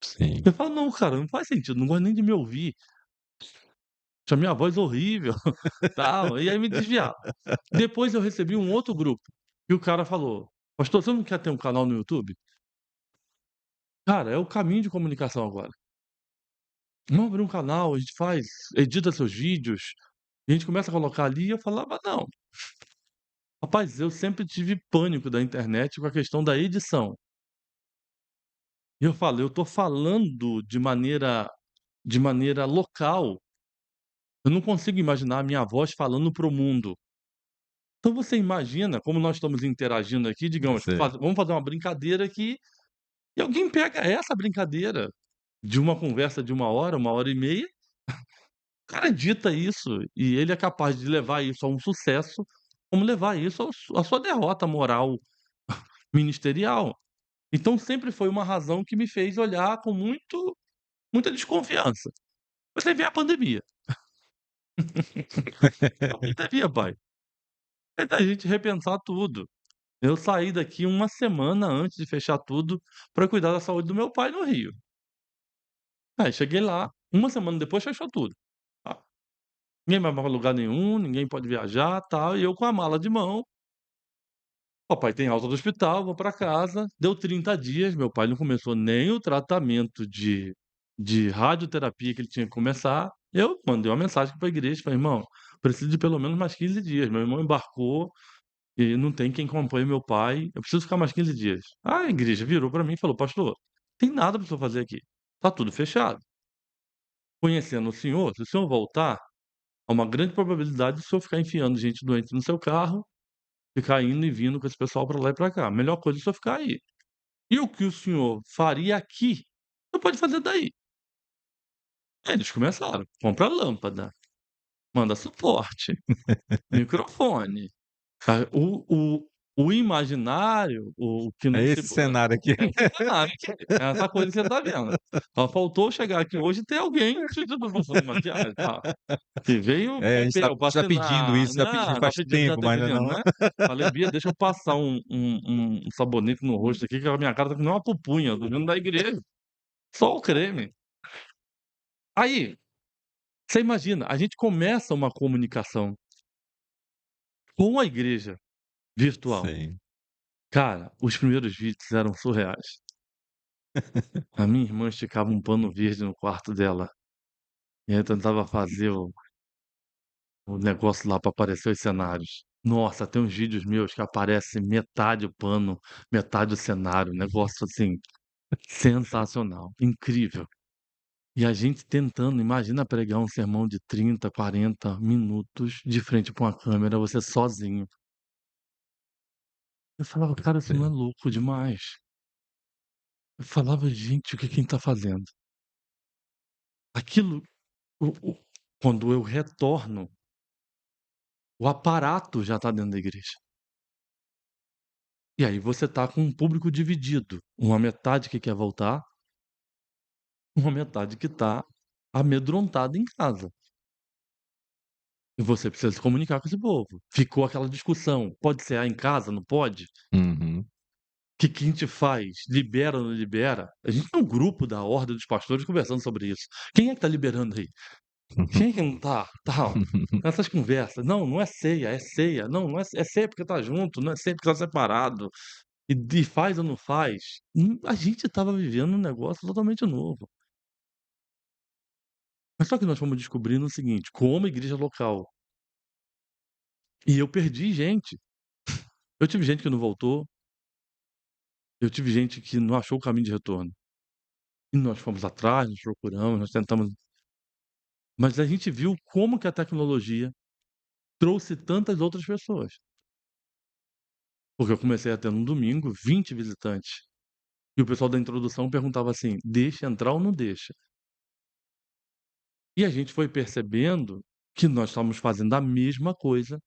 Sim. Eu falo: "Não, cara, não faz sentido, não gosta nem de me ouvir, acha minha voz horrível", tal, e aí me desviava. Depois eu recebi um outro grupo, e o cara falou: "Pastor, você não quer ter um canal no YouTube?" Cara, é o caminho de comunicação agora. Vamos abrir um canal, a gente faz, edita seus vídeos, e a gente começa a colocar ali, e eu falava: "Não". Rapaz, eu sempre tive pânico da internet com a questão da edição. E eu falo: "Eu tô falando de maneira local, eu não consigo imaginar a minha voz falando para o mundo". Então você imagina como nós estamos interagindo aqui, digamos, Sei. vamos fazer uma brincadeira aqui, e alguém pega essa brincadeira de uma conversa de 1 hora e meia, o cara edita isso, e ele é capaz de levar isso a um sucesso, como levar isso à sua derrota moral ministerial. Então sempre foi uma razão que me fez olhar com muita desconfiança. Mas aí veio a pandemia. A pandemia, pai, fez a gente repensar tudo. Eu saí daqui uma semana antes de fechar tudo para cuidar da saúde do meu pai no Rio. Aí cheguei lá, uma semana depois fechou tudo. Ah, ninguém mais vai pra lugar nenhum, ninguém pode viajar, tal, e eu com a mala de mão. Papai tem alta do hospital, vou para casa. Deu 30 dias, meu pai não começou nem o tratamento de radioterapia que ele tinha que começar. Eu mandei uma mensagem para a igreja, falei: "Irmão, preciso de pelo menos mais 15 dias. Meu irmão embarcou e não tem quem acompanhe meu pai. Eu preciso ficar mais 15 dias". A igreja virou para mim e falou: "Pastor, tem nada para o senhor fazer aqui. Tá tudo fechado. Conhecendo o senhor, se o senhor voltar, há uma grande probabilidade de o senhor ficar enfiando gente doente no seu carro ficar indo e vindo com esse pessoal para lá e para cá. A melhor coisa é o senhor ficar aí. E o que o senhor faria aqui, o senhor pode fazer daí". Aí eles começaram: "Compra lâmpada, manda suporte, microfone". O imaginário, o que É não se esse cenário aqui. é esse cenário aqui, é essa coisa que você tá vendo. Só faltou chegar aqui hoje e ter alguém te passando maquiagem, tá. Que veio É, a gente tá eu tá passei pedindo na isso, tá pedindo não, tá faz pedindo, já tempo, tá mas ainda pedindo, não. né. Falei: "Bia, deixa eu passar um sabonete no rosto aqui que a minha cara tá que nem uma pupunha, tô vindo da igreja, só o creme". Aí, você imagina, a gente começa uma comunicação com a igreja virtual. Sim, Cara, os primeiros vídeos eram surreais. A minha irmã esticava um pano verde no quarto dela, e aí eu tentava fazer o negócio lá para aparecer os cenários. Nossa, tem uns vídeos meus que aparece metade o pano, metade o cenário, um negócio assim, sensacional, incrível. E a gente tentando, imagina pregar um sermão de 30, 40 minutos de frente para uma câmera, você sozinho. Eu falava: "Cara, isso não é sim, louco demais?". Eu falava: "Gente, o que que a gente tá fazendo?". Aquilo o quando eu retorno, o aparato já está dentro da igreja. E aí você tá com um público dividido, uma metade que quer voltar, uma metade que tá amedrontada em casa. E você precisa se comunicar com esse povo. Ficou aquela discussão, pode cear em casa, não pode? uhum. Que a gente faz? Libera ou não libera? A gente tem um grupo da ordem dos pastores conversando sobre isso. Quem é que tá liberando aí? Quem é que não tá? Tal. Essas conversas. Não, não é ceia, é ceia. Não, não é é ceia porque tá junto, não é ceia porque tá separado. E faz ou não faz? A gente estava vivendo um negócio totalmente novo. Mas só que nós fomos descobrindo o seguinte, como igreja local, e eu perdi gente. Eu tive gente que não voltou, eu tive gente que não achou o caminho de retorno. E nós fomos atrás, nós procuramos, nós tentamos, mas a gente viu como que a tecnologia trouxe tantas outras pessoas. Porque eu comecei a ter num domingo 20 visitantes. E o pessoal da introdução perguntava assim: "Deixa entrar ou não deixa?". E a gente foi percebendo que nós estávamos fazendo a mesma coisa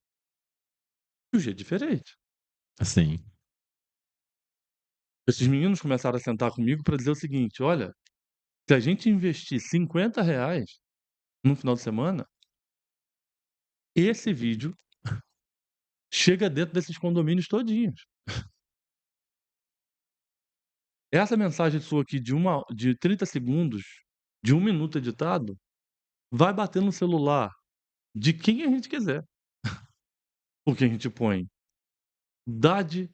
de um jeito diferente. Sim, Esses meninos começaram a sentar comigo para dizer o seguinte: "Olha, se a gente investir R$ 50 no final de semana, esse vídeo chega dentro desses condomínios todinhos. Essa mensagem sua aqui de 30 segundos, de 1 minuto editado, vai bater no celular de quem a gente quiser". Porque a gente põe idade,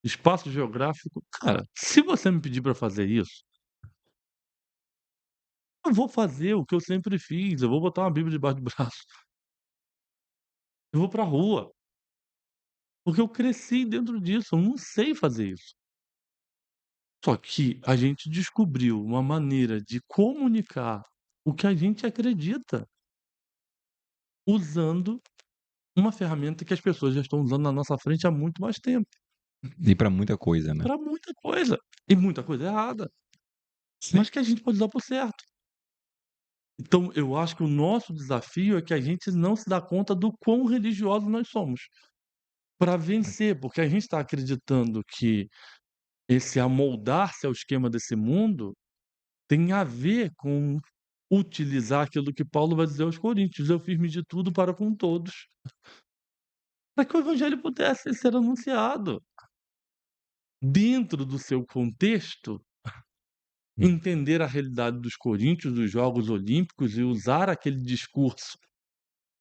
espaço geográfico. Cara, se você me pedir para fazer isso, eu vou fazer o que eu sempre fiz, eu vou botar uma bíblia debaixo do braço, eu vou pra rua, porque eu cresci dentro disso, eu não sei fazer isso. Só que a gente descobriu uma maneira de comunicar o que a gente acredita, usando uma ferramenta que as pessoas já estão usando na nossa frente há muito mais tempo, e pra muita coisa, né. para muita coisa, e muita coisa errada, Sim. mas que a gente pode usar para o certo. Então eu acho que o nosso desafio é que a gente não se dá conta do quão religiosos nós somos, para vencer, porque a gente está acreditando que esse amoldar-se ao esquema desse mundo tem a ver com utilizar aquilo que Paulo vai dizer aos coríntios: "Eu fiz-me de tudo para com todos", para que o evangelho pudesse ser anunciado. Dentro do seu contexto, Hum, entender a realidade dos coríntios, dos Jogos Olímpicos e usar aquele discurso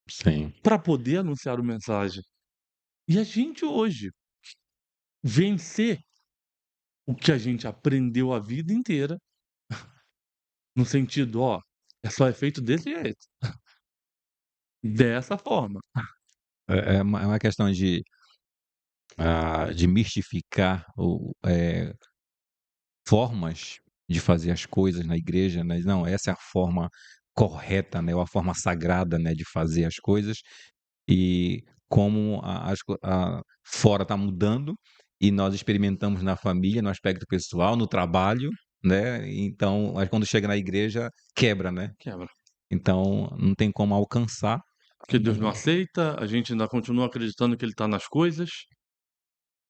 sim. para poder anunciar a mensagem. E a gente hoje vencer o que a gente aprendeu a vida inteira, no sentido: "Ó, só é feito desse jeito, dessa forma". É uma questão de mistificar formas de fazer as coisas na igreja, né, não, essa é a forma correta, né, ou a forma sagrada, né, de fazer as coisas, e como fora está mudando e nós experimentamos na família, no aspecto pessoal, no trabalho, né, então, mas quando chega na igreja quebra, né. Quebra. Então não tem como alcançar, Porque Deus não aceita, a gente ainda continua acreditando que ele está nas coisas,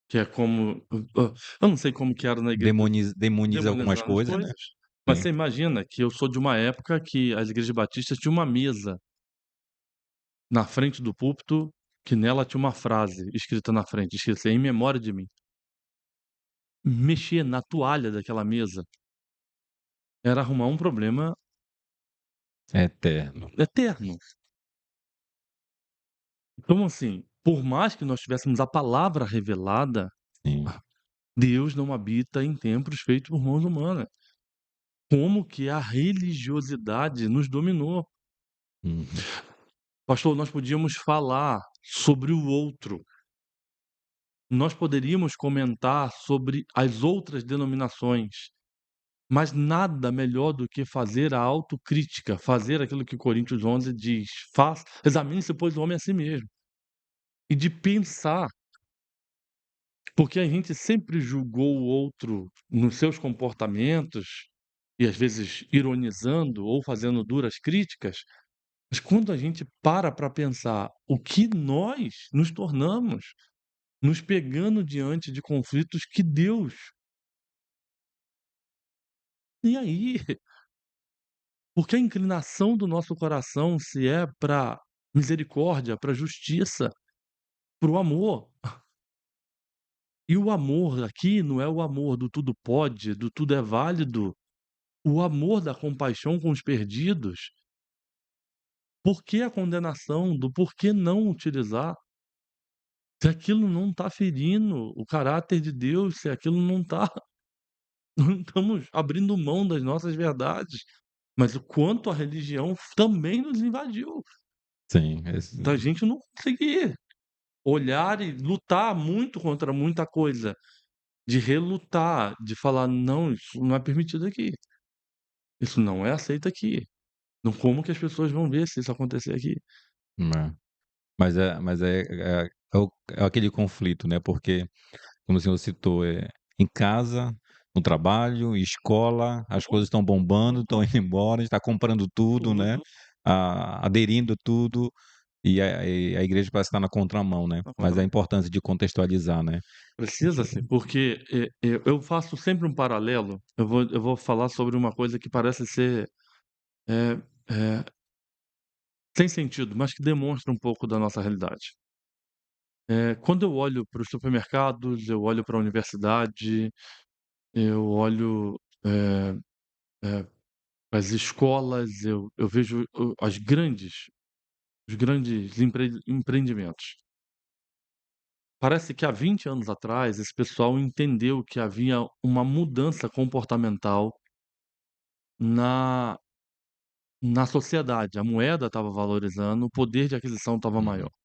que é como eu não sei como que era na igreja demoniza algumas demonizando as coisas, né. coisas, mas Sim. você imagina que eu sou de uma época que as igrejas batistas tinham uma mesa na frente do púlpito, que nela tinha uma frase escrita na frente, escrito assim: "Em memória de mim". Mexer na toalha daquela mesa era arrumar um problema Eterno. eterno. Então, assim, por mais que nós tivéssemos a palavra revelada, Sim. Deus não habita em templos feitos por mãos humanas. Como que a religiosidade nos dominou. Uhum. Pastor, nós podíamos falar sobre o outro, nós poderíamos comentar sobre as outras denominações, mas nada melhor do que fazer a autocrítica, fazer aquilo que Coríntios 11 diz: examine-se, pois, o homem a si mesmo. E de pensar, porque a gente sempre julgou o outro nos seus comportamentos, e às vezes ironizando ou fazendo duras críticas, mas quando a gente para pensar o que nós nos tornamos, nos pegando diante de conflitos que Deus. E aí? Porque a inclinação do nosso coração se é para misericórdia, para justiça, para o amor. E o amor aqui não é o amor do tudo pode, do tudo é válido. O amor da compaixão com os perdidos. Por que a condenação? Do porquê não utilizar? Se aquilo não está ferindo o caráter de Deus, se aquilo não está, não estamos abrindo mão das nossas verdades. Mas o quanto a religião também nos invadiu, Sim, da gente não conseguir olhar e lutar muito contra muita coisa, de relutar, de falar: "Não, isso não é permitido aqui, isso não é aceito aqui, não como que as pessoas vão ver se isso acontecer aqui?". né. É aquele conflito, né, porque, como o senhor citou, em casa, no trabalho, escola, as coisas estão bombando, estão indo embora, a gente está comprando tudo, né, Tudo aderindo a tudo, e a igreja parece estar na contramão, né. na Mas a contramão. importância de contextualizar, né. Precisa sim, porque, eu faço sempre um paralelo, eu vou falar sobre uma coisa que parece ser, eh eh, sem sentido, mas que demonstra um pouco da nossa realidade. Quando eu olho para os supermercados, eu olho para a universidade, eu olho, eh eh, para as escolas, eu vejo o as grandes os grandes empreendimentos. Parece que há 20 anos atrás, esse pessoal entendeu que havia uma mudança comportamental na na sociedade. A moeda estava valorizando, o poder de aquisição estava maior. Uhum,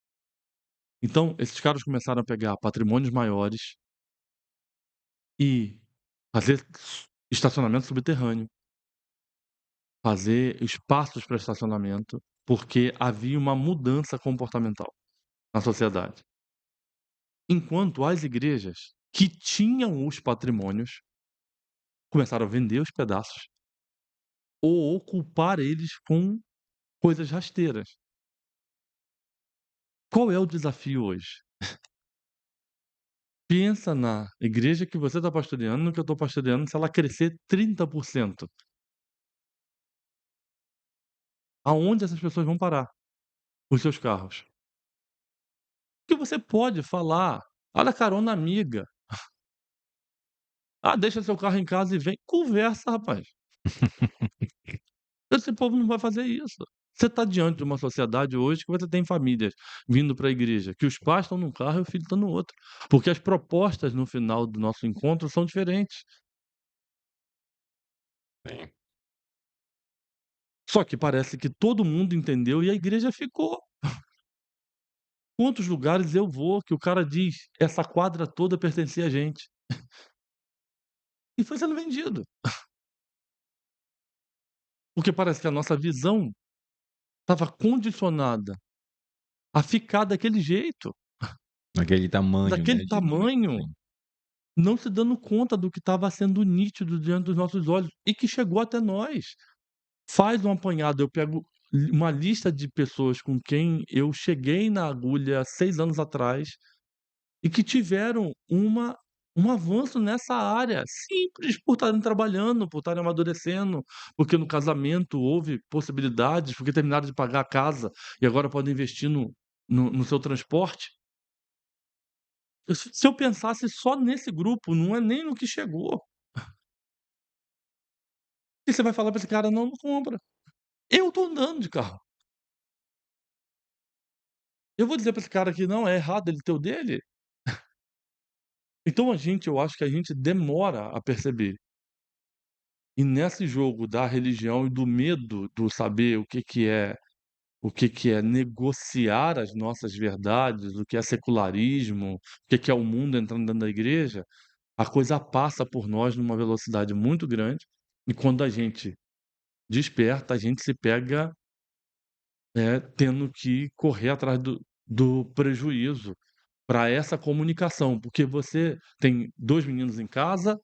Então, esses caras começaram a pegar patrimônios maiores e fazer estacionamento subterrâneo, fazer espaços para estacionamento, porque havia uma mudança comportamental na sociedade. Enquanto as igrejas que tinham os patrimônios começaram a vender os pedaços ou ocupar eles com coisas rasteiras. Qual é o desafio hoje? Pensa na igreja que você está pastoreando, no que eu estou pastoreando, se ela crescer 30%, aonde essas pessoas vão parar? Os seus carros. Que você pode falar: "Olha, carona amiga. Ah, deixa seu carro em casa e vem". Conversa, rapaz. Esse povo não vai fazer isso. Você está diante de uma sociedade hoje que você tem famílias vindo para a igreja, que os pais estão num carro e o filho está no outro, porque as propostas no final do nosso encontro são diferentes. sim. Só que parece que todo mundo entendeu e a igreja ficou. Quantos lugares eu vou que o cara diz: "Essa quadra toda pertencia a gente", e foi sendo vendido. Porque parece que a nossa visão estava condicionada a ficar daquele jeito, Naquele tamanho, daquele né, de tamanho, sim, não se dando conta do que estava sendo nítido diante dos nossos olhos e que chegou até nós. Faz um apanhado, eu pego uma lista de pessoas com quem eu cheguei na agulha 6 anos atrás e que tiveram um avanço nessa área, simples por estarem trabalhando, por estarem amadurecendo, porque no casamento houve possibilidades, porque terminaram de pagar a casa e agora podem investir no seu transporte. Se eu pensasse só nesse grupo, não é nem no que chegou. E você vai falar para esse cara: "Não, não compra". Eu estou andando de carro. Eu vou dizer para esse cara que: "Não, é errado ele ter o dele"? Então eu acho que a gente demora a perceber. E nesse jogo da religião e do medo do saber o que que é negociar as nossas verdades, o que é secularismo, o que é o mundo entrando dentro da igreja, a coisa passa por nós numa velocidade muito grande, e quando a gente desperta, a gente se pega, tendo que correr atrás do prejuízo para essa comunicação, porque você tem 2 meninos em casa,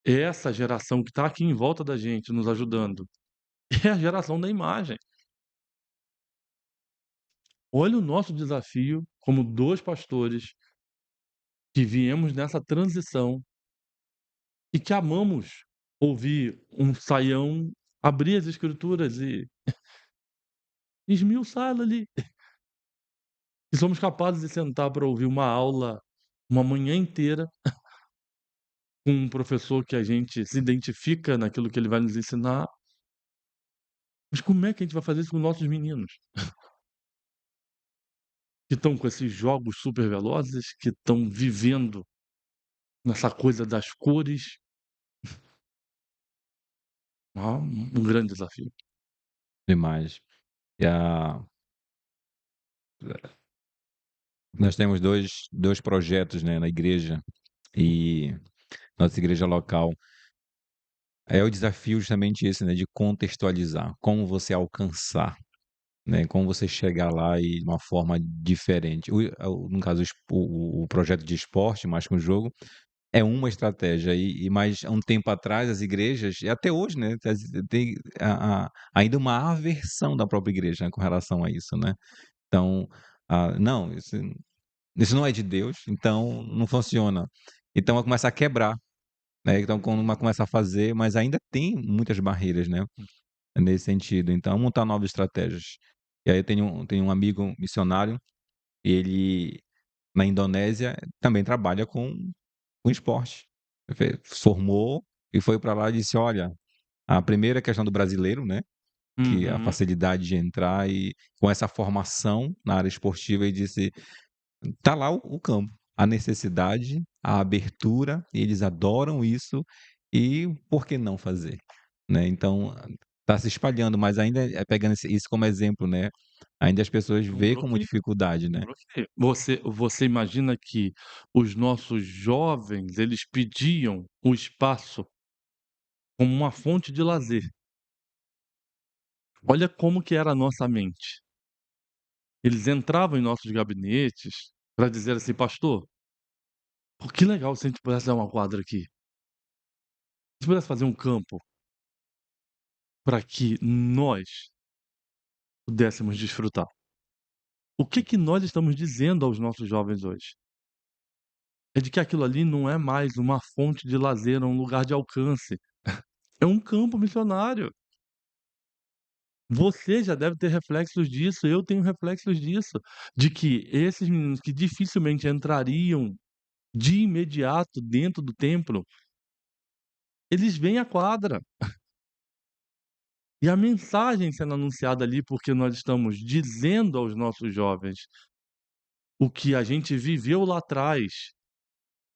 essa geração que está aqui em volta da gente nos ajudando, é a geração da imagem. Olha o nosso desafio como 2 pastores que viemos nessa transição e que amamos ouvir um saião abrir as escrituras e esmiuçá-la ali. E somos capazes de sentar para ouvir uma aula, uma manhã inteira, com um professor que a gente se identifica naquilo que ele vai nos ensinar. Mas como é que a gente vai fazer isso com nossos meninos? Que estão com esses jogos super velozes, que estão vivendo nessa coisa das cores. Um grande desafio. demais. E nós temos dois projetos, né, na igreja, e nossa igreja local. É o desafio justamente esse, né, de contextualizar, como você alcançar, né, como você chegar lá e de uma forma diferente. No caso, o projeto de esporte, mais que um jogo, é uma estratégia mas há um tempo atrás as igrejas, e até hoje, né, tem ainda uma aversão da própria igreja, né, com relação a isso, né. Então, não, isso não é de Deus, então não funciona. Então vai começar a quebrar, né, então quando uma começa a fazer, mas ainda tem muitas barreiras, né, nesse sentido, então montar novas estratégias. E aí eu tenho um amigo missionário, ele na Indonésia também trabalha com esporte. Formou e foi para lá e disse: "Olha, a primeira questão do brasileiro, né, que é a Uhum. facilidade de entrar e com essa formação na área esportiva", e disse: "Tá lá o campo, a necessidade, a abertura, eles adoram isso e por que não fazer?", né, então tá se espalhando, mas ainda pegando isso como exemplo, né, ainda as pessoas Um veem como bloqueio, dificuldade, um né. bloqueio. Você imagina que os nossos jovens, eles pediam o espaço como uma fonte de lazer. Olha como que era a nossa mente. Eles entravam em nossos gabinetes para dizer assim: "Pastor, pô, que legal se a gente pudesse dar uma quadra aqui. Se pudesse fazer um campo para que nós pudéssemos desfrutar". O que que nós estamos dizendo aos nossos jovens hoje? É de que aquilo ali não é mais uma fonte de lazer, é um lugar de alcance. É um campo missionário. Você já deve ter reflexos disso, eu tenho reflexos disso, de que esses meninos que dificilmente entrariam de imediato dentro do templo, eles vêm à quadra. E a mensagem sendo anunciada ali, porque nós estamos dizendo aos nossos jovens o que a gente viveu lá atrás,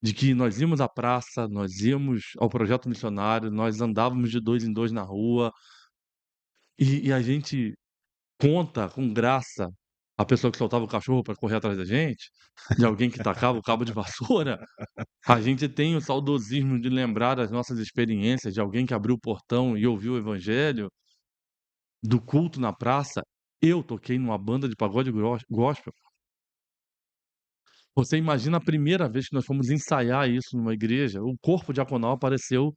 de que nós íamos à praça, nós íamos ao projeto missionário, nós andávamos de 2 em 2 na rua, e a gente conta com graça a pessoa que soltava o cachorro para correr atrás da gente, de alguém que tacava o cabo de vassoura. A gente tem o saudosismo de lembrar as nossas experiências, de alguém que abriu o portão e ouviu o evangelho, do culto na praça. Eu toquei numa banda de pagode gospel. Você imagina a primeira vez que nós fomos ensaiar isso numa igreja, o corpo diaconal apareceu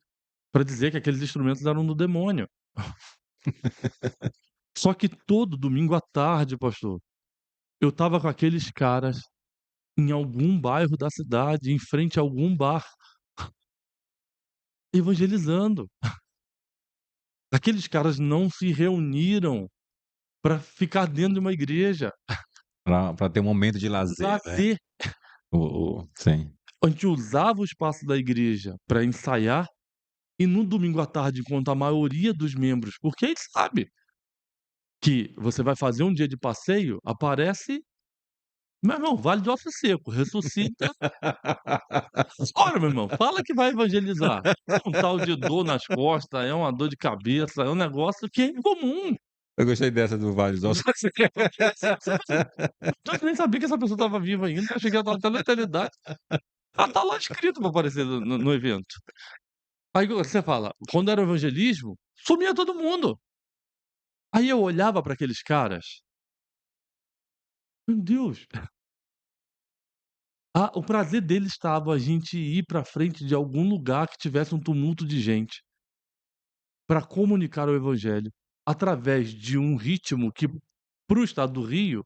para dizer que aqueles instrumentos eram do demônio. Só que todo domingo à tarde, pastor, eu estava com aqueles caras em algum bairro da cidade, em frente a algum bar, evangelizando. Aqueles caras não se reuniram para ficar dentro de uma igreja. Pra ter um momento de lazer, né. Lazer. Sim. A gente usava o espaço da igreja para ensaiar e no domingo à tarde, enquanto a maioria dos membros, porque a gente sabe que você vai fazer um dia de passeio, aparece, meu irmão, Vale do Ossos Seco, ressuscita. Ora, meu irmão, fala que vai evangelizar. É um tal de dor nas costas, é uma dor de cabeça, é um negócio que é incomum. Eu gostei dessa do Vale dos Ossos. Eu nem sabia que essa pessoa estava viva ainda, eu achei que ela estava até na eternidade. Ela tá lá escrito para aparecer no evento. Aí você fala, quando era o evangelismo, sumia todo mundo. Aí eu olhava para aqueles caras, meu Deus, o prazer deles estava a gente ir para frente de algum lugar que tivesse um tumulto de gente, para comunicar o evangelho, através de um ritmo que, para o estado do Rio,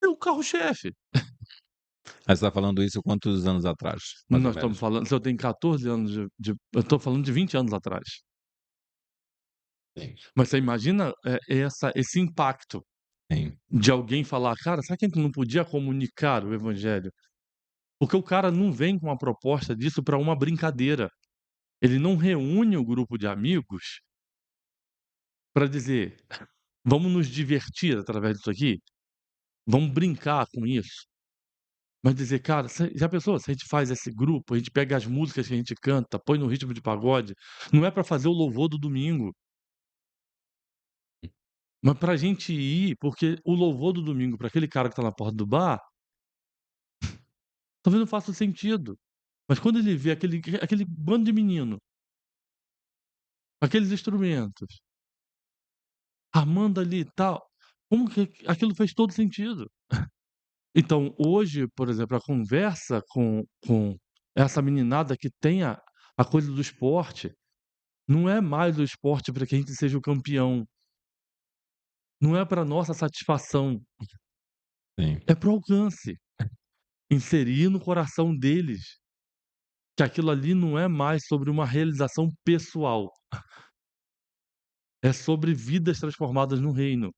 é o carro-chefe. Aí você tá falando isso quantos anos atrás, mais ou Nós estamos menos? falando, se eu tenho 14 anos eu estou falando de 20 anos atrás. Sim. Mas você imagina, esse impacto Sim. de alguém falar: "Cara, será que a gente não podia comunicar o evangelho?" Porque o cara não vem com uma proposta disso para uma brincadeira. Ele não reúne o grupo de amigos para dizer: "Vamos nos divertir através disso aqui? Vamos brincar com isso?" Mas dizer: "Cara, você já pensou se a gente faz esse grupo, a gente pega as músicas que a gente canta, põe no ritmo de pagode, não é para fazer o louvor do domingo, mas para a gente ir, porque o louvor do domingo para aquele cara que está na porta do bar, talvez não faça sentido. Mas quando ele vê aquele bando de menino, aqueles instrumentos, armando ali e tal, como que aquilo fez todo sentido. Então hoje, por exemplo, a conversa com essa meninada que tem a coisa do esporte, não é mais o esporte para que a gente seja o campeão, não é para nossa satisfação, Sim. é para o alcance. Inserir no coração deles que aquilo ali não é mais sobre uma realização pessoal, é sobre vidas transformadas no reino,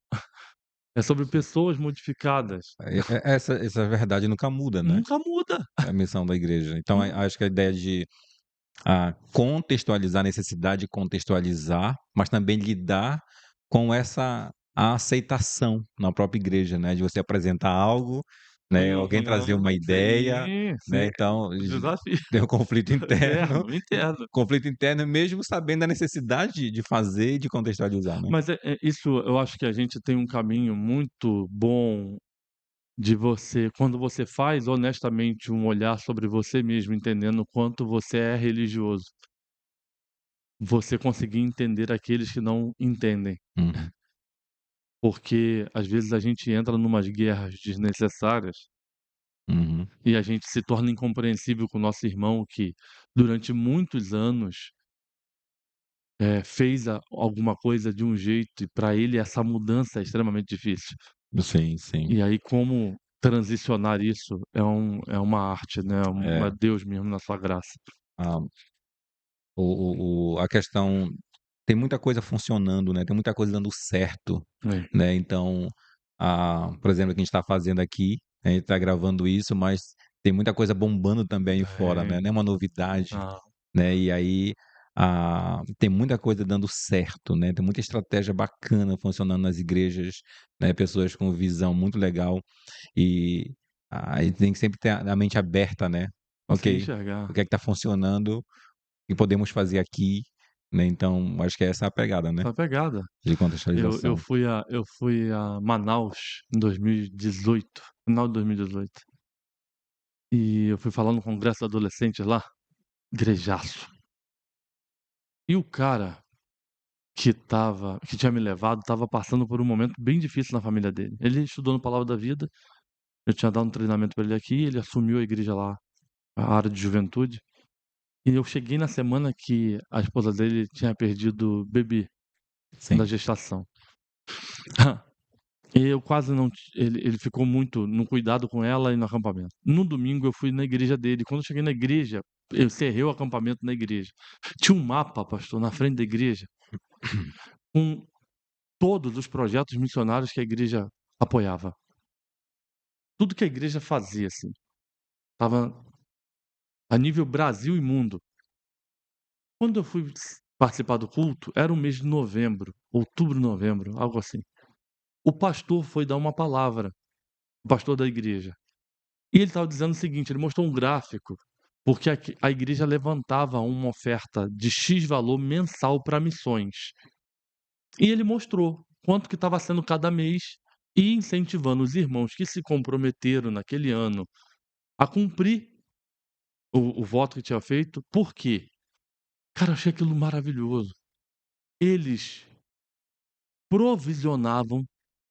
é sobre pessoas modificadas. Essa verdade nunca muda, né, Nunca muda. é a missão da igreja. Então, Hum, acho que a ideia de, contextualizar, a necessidade de contextualizar, mas também lidar com essa a aceitação na própria igreja, né, de você apresentar algo, né, alguém trazer uhum, uma ideia, sim, sim, né, então desafio tem um conflito interno, interno, interno. conflito interno mesmo sabendo da necessidade de fazer e de contextualizar, né. Mas isso eu acho que a gente tem um caminho muito bom de você quando você faz honestamente um olhar sobre você mesmo, entendendo o quanto você é religioso, você conseguir entender aqueles que não entendem. Uhum, Porque às vezes a gente entra numas guerras desnecessárias uhum. e a gente se torna incompreensível com o nosso irmão que durante muitos anos fez alguma coisa de um jeito e para ele essa mudança é extremamente difícil. Sim, sim. E aí como transicionar isso é uma arte, né, é É, Deus mesmo na sua graça. a a questão tem muita coisa funcionando, né, tem muita coisa dando certo, É, né, então, por exemplo, o que a gente está fazendo aqui, a gente está gravando isso, mas tem muita coisa bombando também aí fora, né, tem. não é uma novidade, Ah, né, e aí, tem muita coisa dando certo, né, tem muita estratégia bacana funcionando nas igrejas, né, pessoas com visão muito legal e, a gente tem que sempre ter a mente aberta, né, sem ok, o enxergar. que é que está funcionando que podemos fazer aqui, né, então acho que essa é a pegada, né, Essa pegada. de Eu contextualização. fui a Manaus em 2018, final de 2018. E eu fui falar no congresso de adolescentes lá, igrejaço. E o cara que tinha me levado, estava passando por um momento bem difícil na família dele. Ele estudou no Palavra da Vida, eu tinha dado um treinamento para ele aqui, ele assumiu a igreja lá, a área de juventude, e eu cheguei na semana que a esposa dele tinha perdido o bebê da Sim. gestação. E eu quase não ti ele ficou muito no cuidado com ela e no acampamento. No domingo eu fui na igreja dele, quando eu cheguei na igreja, eu encerrei o acampamento na igreja. Tinha um mapa, pastor, na frente da igreja, com todos os projetos missionários que a igreja apoiava. Tudo que a igreja fazia, assim, estava a nível Brasil e mundo. Quando eu fui participar do culto, era o mês de novembro, outubro, novembro, algo assim. O pastor foi dar uma palavra, o pastor da igreja. E ele estava dizendo o seguinte, ele mostrou um gráfico, porque a igreja levantava uma oferta de X valor mensal para missões. E ele mostrou quanto que estava sendo cada mês e incentivando os irmãos que se comprometeram naquele ano a cumprir o voto que tinha feito. Por quê? Cara, eu achei aquilo maravilhoso. Eles provisionavam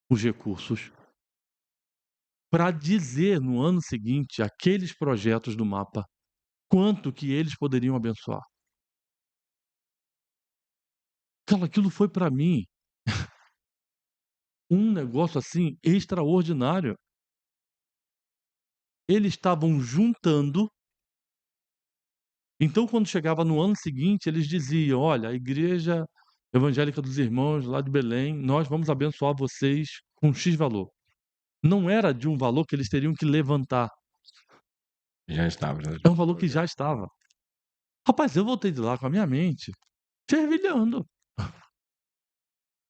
os recursos para dizer no ano seguinte aqueles projetos do mapa quanto que eles poderiam abençoar. Cara, aquilo foi para mim um negócio assim extraordinário. Eles estavam juntando, então quando chegava no ano seguinte, eles diziam: "Olha, a igreja evangélica dos irmãos lá de Belém, nós vamos abençoar vocês com X valor". Não era de um valor que eles teriam que levantar, Já estava, já é um valor que projeto. já estava. Rapaz, eu voltei de lá com a minha mente fervilhando.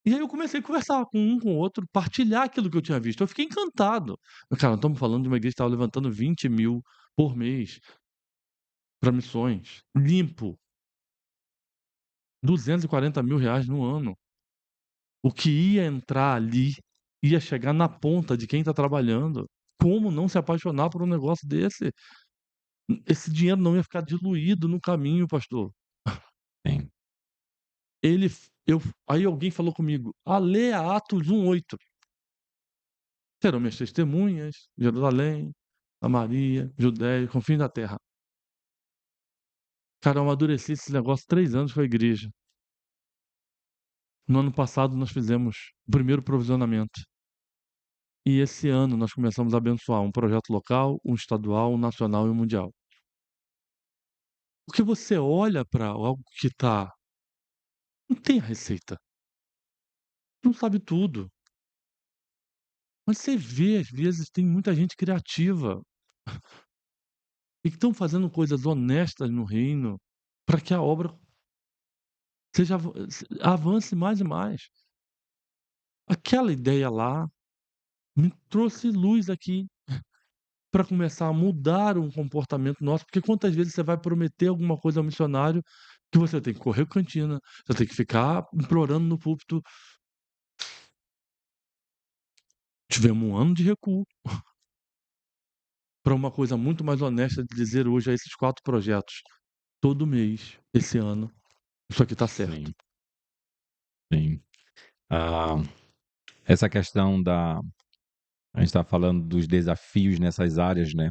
E aí eu comecei a conversar com um, com o outro, partilhar aquilo que eu tinha visto. Eu fiquei encantado. Cara, nós estamos falando de uma igreja que estava levantando 20.000 por mês para missões, limpo, R$ 240.000 no ano. O que ia entrar ali ia chegar na ponta de quem está trabalhando. Como não se apaixonar por um negócio desse? Esse dinheiro não ia ficar diluído no caminho, pastor. Sim. Ele, aí alguém falou comigo: "Ah, lê Atos 1:8. Serão minhas testemunhas, Jerusalém, Samaria, Judéia, confins da terra". Cara, eu amadureci esse negócio 3 anos com a igreja. No ano passado nós fizemos o primeiro provisionamento. E esse ano nós começamos a abençoar um projeto local, um estadual, um nacional e um mundial. Porque você olha para algo que está, não tem a receita, não sabe tudo, mas você vê, às vezes, tem muita gente criativa e que estão fazendo coisas honestas no reino, para que a obra seja avance mais e mais. Aquela ideia lá me trouxe luz aqui, para começar a mudar um comportamento nosso, porque quantas vezes você vai prometer alguma coisa ao missionário que você tem que correr cantina, você tem que ficar implorando no púlpito. Tivemos um ano de recuo para uma coisa muito mais honesta de dizer hoje a esses 4 projetos, todo mês, esse ano, isso aqui está certo. Sim, sim. Ah, essa questão da a gente está falando dos desafios nessas áreas, né,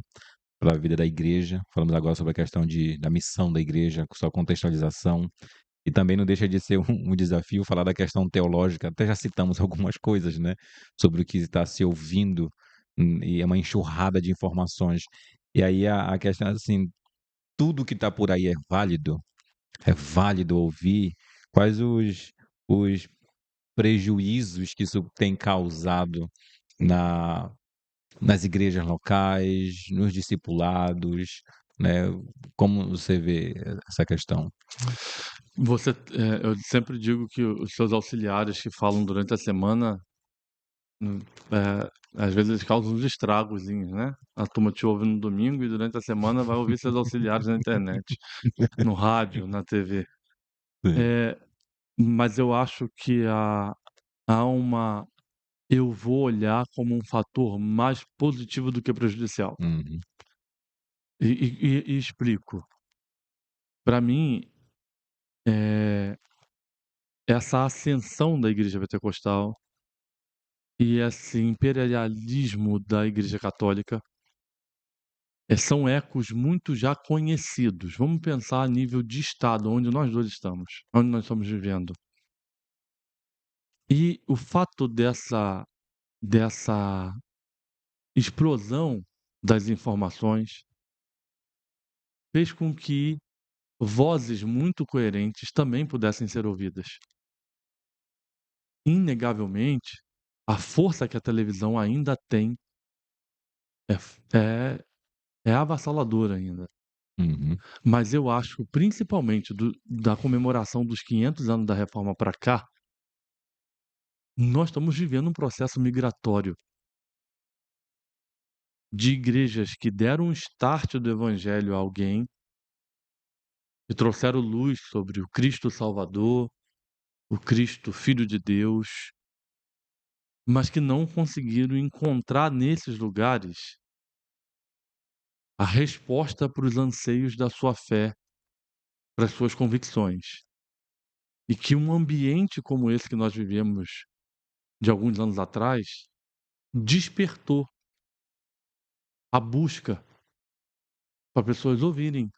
para a vida da igreja. Falamos agora sobre a questão da missão da igreja, com sua contextualização. E também não deixa de ser um desafio falar da questão teológica. Até já citamos algumas coisas, né, sobre o que está se ouvindo, e é uma enxurrada de informações. E aí a questão é assim, tudo que está por aí é válido ouvir. Quais os prejuízos que isso tem causado na nas igrejas locais, nos discipulados, né, como você vê essa questão? Eu sempre digo que os seus auxiliares que falam durante a semana, hum, às vezes eles causam uns estragozinhos, né. A turma te ouve no domingo e durante a semana vai ouvir seus auxiliares na internet, no rádio, na TV. Sim. Eh, mas eu acho que há uma eu vou olhar como um fator mais positivo do que prejudicial. Uhum. E explico. Para mim, eh, essa ascensão da igreja pentecostal e esse imperialismo da igreja católica, são ecos muito já conhecidos. Vamos pensar a nível de estado, onde nós 2 estamos, onde nós estamos vivendo. E o fato dessa explosão das informações fez com que vozes muito coerentes também pudessem ser ouvidas. Inegavelmente, a força que a televisão ainda tem é é avassaladora ainda. Uhum. Mas eu acho, principalmente da comemoração dos 500 anos da reforma para cá, nós estamos vivendo um processo migratório de igrejas que deram um start do evangelho a alguém, e trouxeram luz sobre o Cristo Salvador, o Cristo Filho de Deus, mas que não conseguiram encontrar nesses lugares a resposta para os anseios da sua fé, para as suas convicções. E que um ambiente como esse que nós vivemos de alguns anos atrás despertou a busca para pessoas ouvirem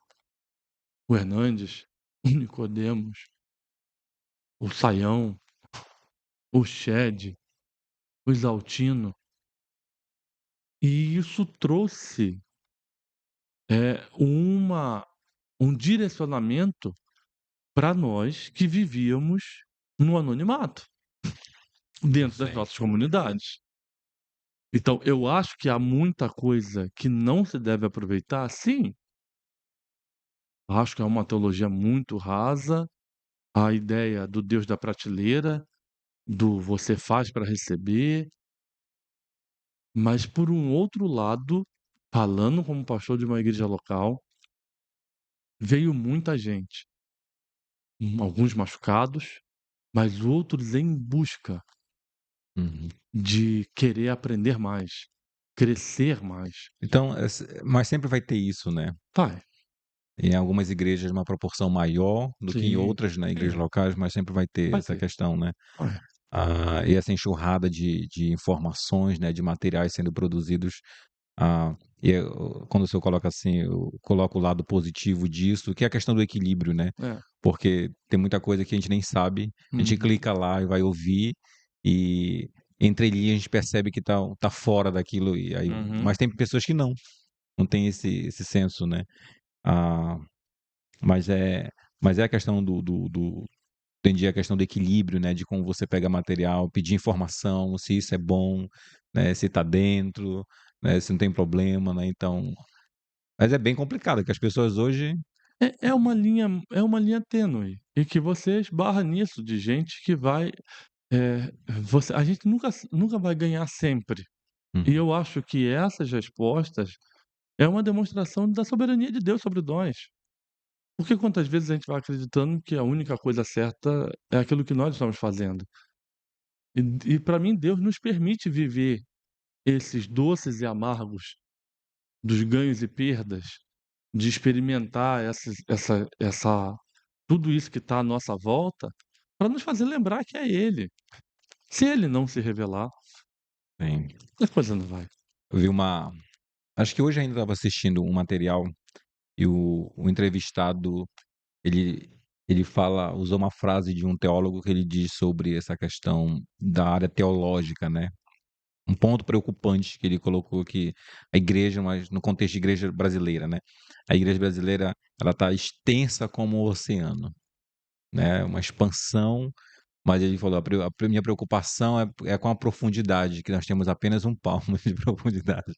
o Hernandes, o Nicodemos, o Saião, o Shed, o Exaltino. E isso trouxe uma um direcionamento para nós que vivíamos no anonimato, dentro das Sim. nossas comunidades. Então, eu acho que há muita coisa que não se deve aproveitar, sim. Acho que é uma teologia muito rasa, a ideia do Deus da prateleira, do você faz para receber, mas por um outro lado, falando como pastor de uma igreja local, veio muita gente, alguns machucados, mas outros em busca Uhum. de querer aprender mais, crescer mais. Então, mas sempre vai ter isso, né? Vai, Em algumas igrejas, uma proporção maior do que em sim, outras, né, igrejas sim, locais, mas sempre vai ter vai essa ter, questão, né? vai. E essa enxurrada de informações, né, de materiais sendo produzidos. Quando o senhor coloca assim, eu coloco o lado positivo disso, que é a questão do equilíbrio, né? É, Porque tem muita coisa que a gente nem sabe, a gente uhum, clica lá e vai ouvir, e entre linhas a gente percebe que tá fora daquilo, e aí, uhum. mas tem pessoas que não tem esse senso, né? Ah, mas é a questão entendi a questão do equilíbrio, né, de como você pega material, pedir informação, se isso é bom, né, se tá dentro, né, se não tem problema, né, então, mas é bem complicado, que as pessoas hoje. É uma linha tênue, e que você esbarra nisso, de gente que vai, você a gente nunca vai ganhar sempre. E Uhum. eu acho que essas respostas é uma demonstração da soberania de Deus sobre nós. Porque quantas vezes a gente vai acreditando que a única coisa certa é aquilo que nós estamos fazendo. E para mim Deus nos permite viver esses doces e amargos dos ganhos e perdas, de experimentar essa tudo isso que está à nossa volta, para nos fazer lembrar que é Ele. Se Ele não se revelar, Sim. a coisa não vai. Eu vi uma acho que hoje ainda estava assistindo um material e o entrevistado, ele ele usou uma frase de um teólogo que ele diz sobre essa questão da área teológica, né. Um ponto preocupante que ele colocou que a igreja, mas no contexto de igreja brasileira, né, a igreja brasileira, ela está extensa como o oceano, né, uma expansão, mas ele falou: "A minha preocupação é com a profundidade, que nós temos apenas um palmo de profundidade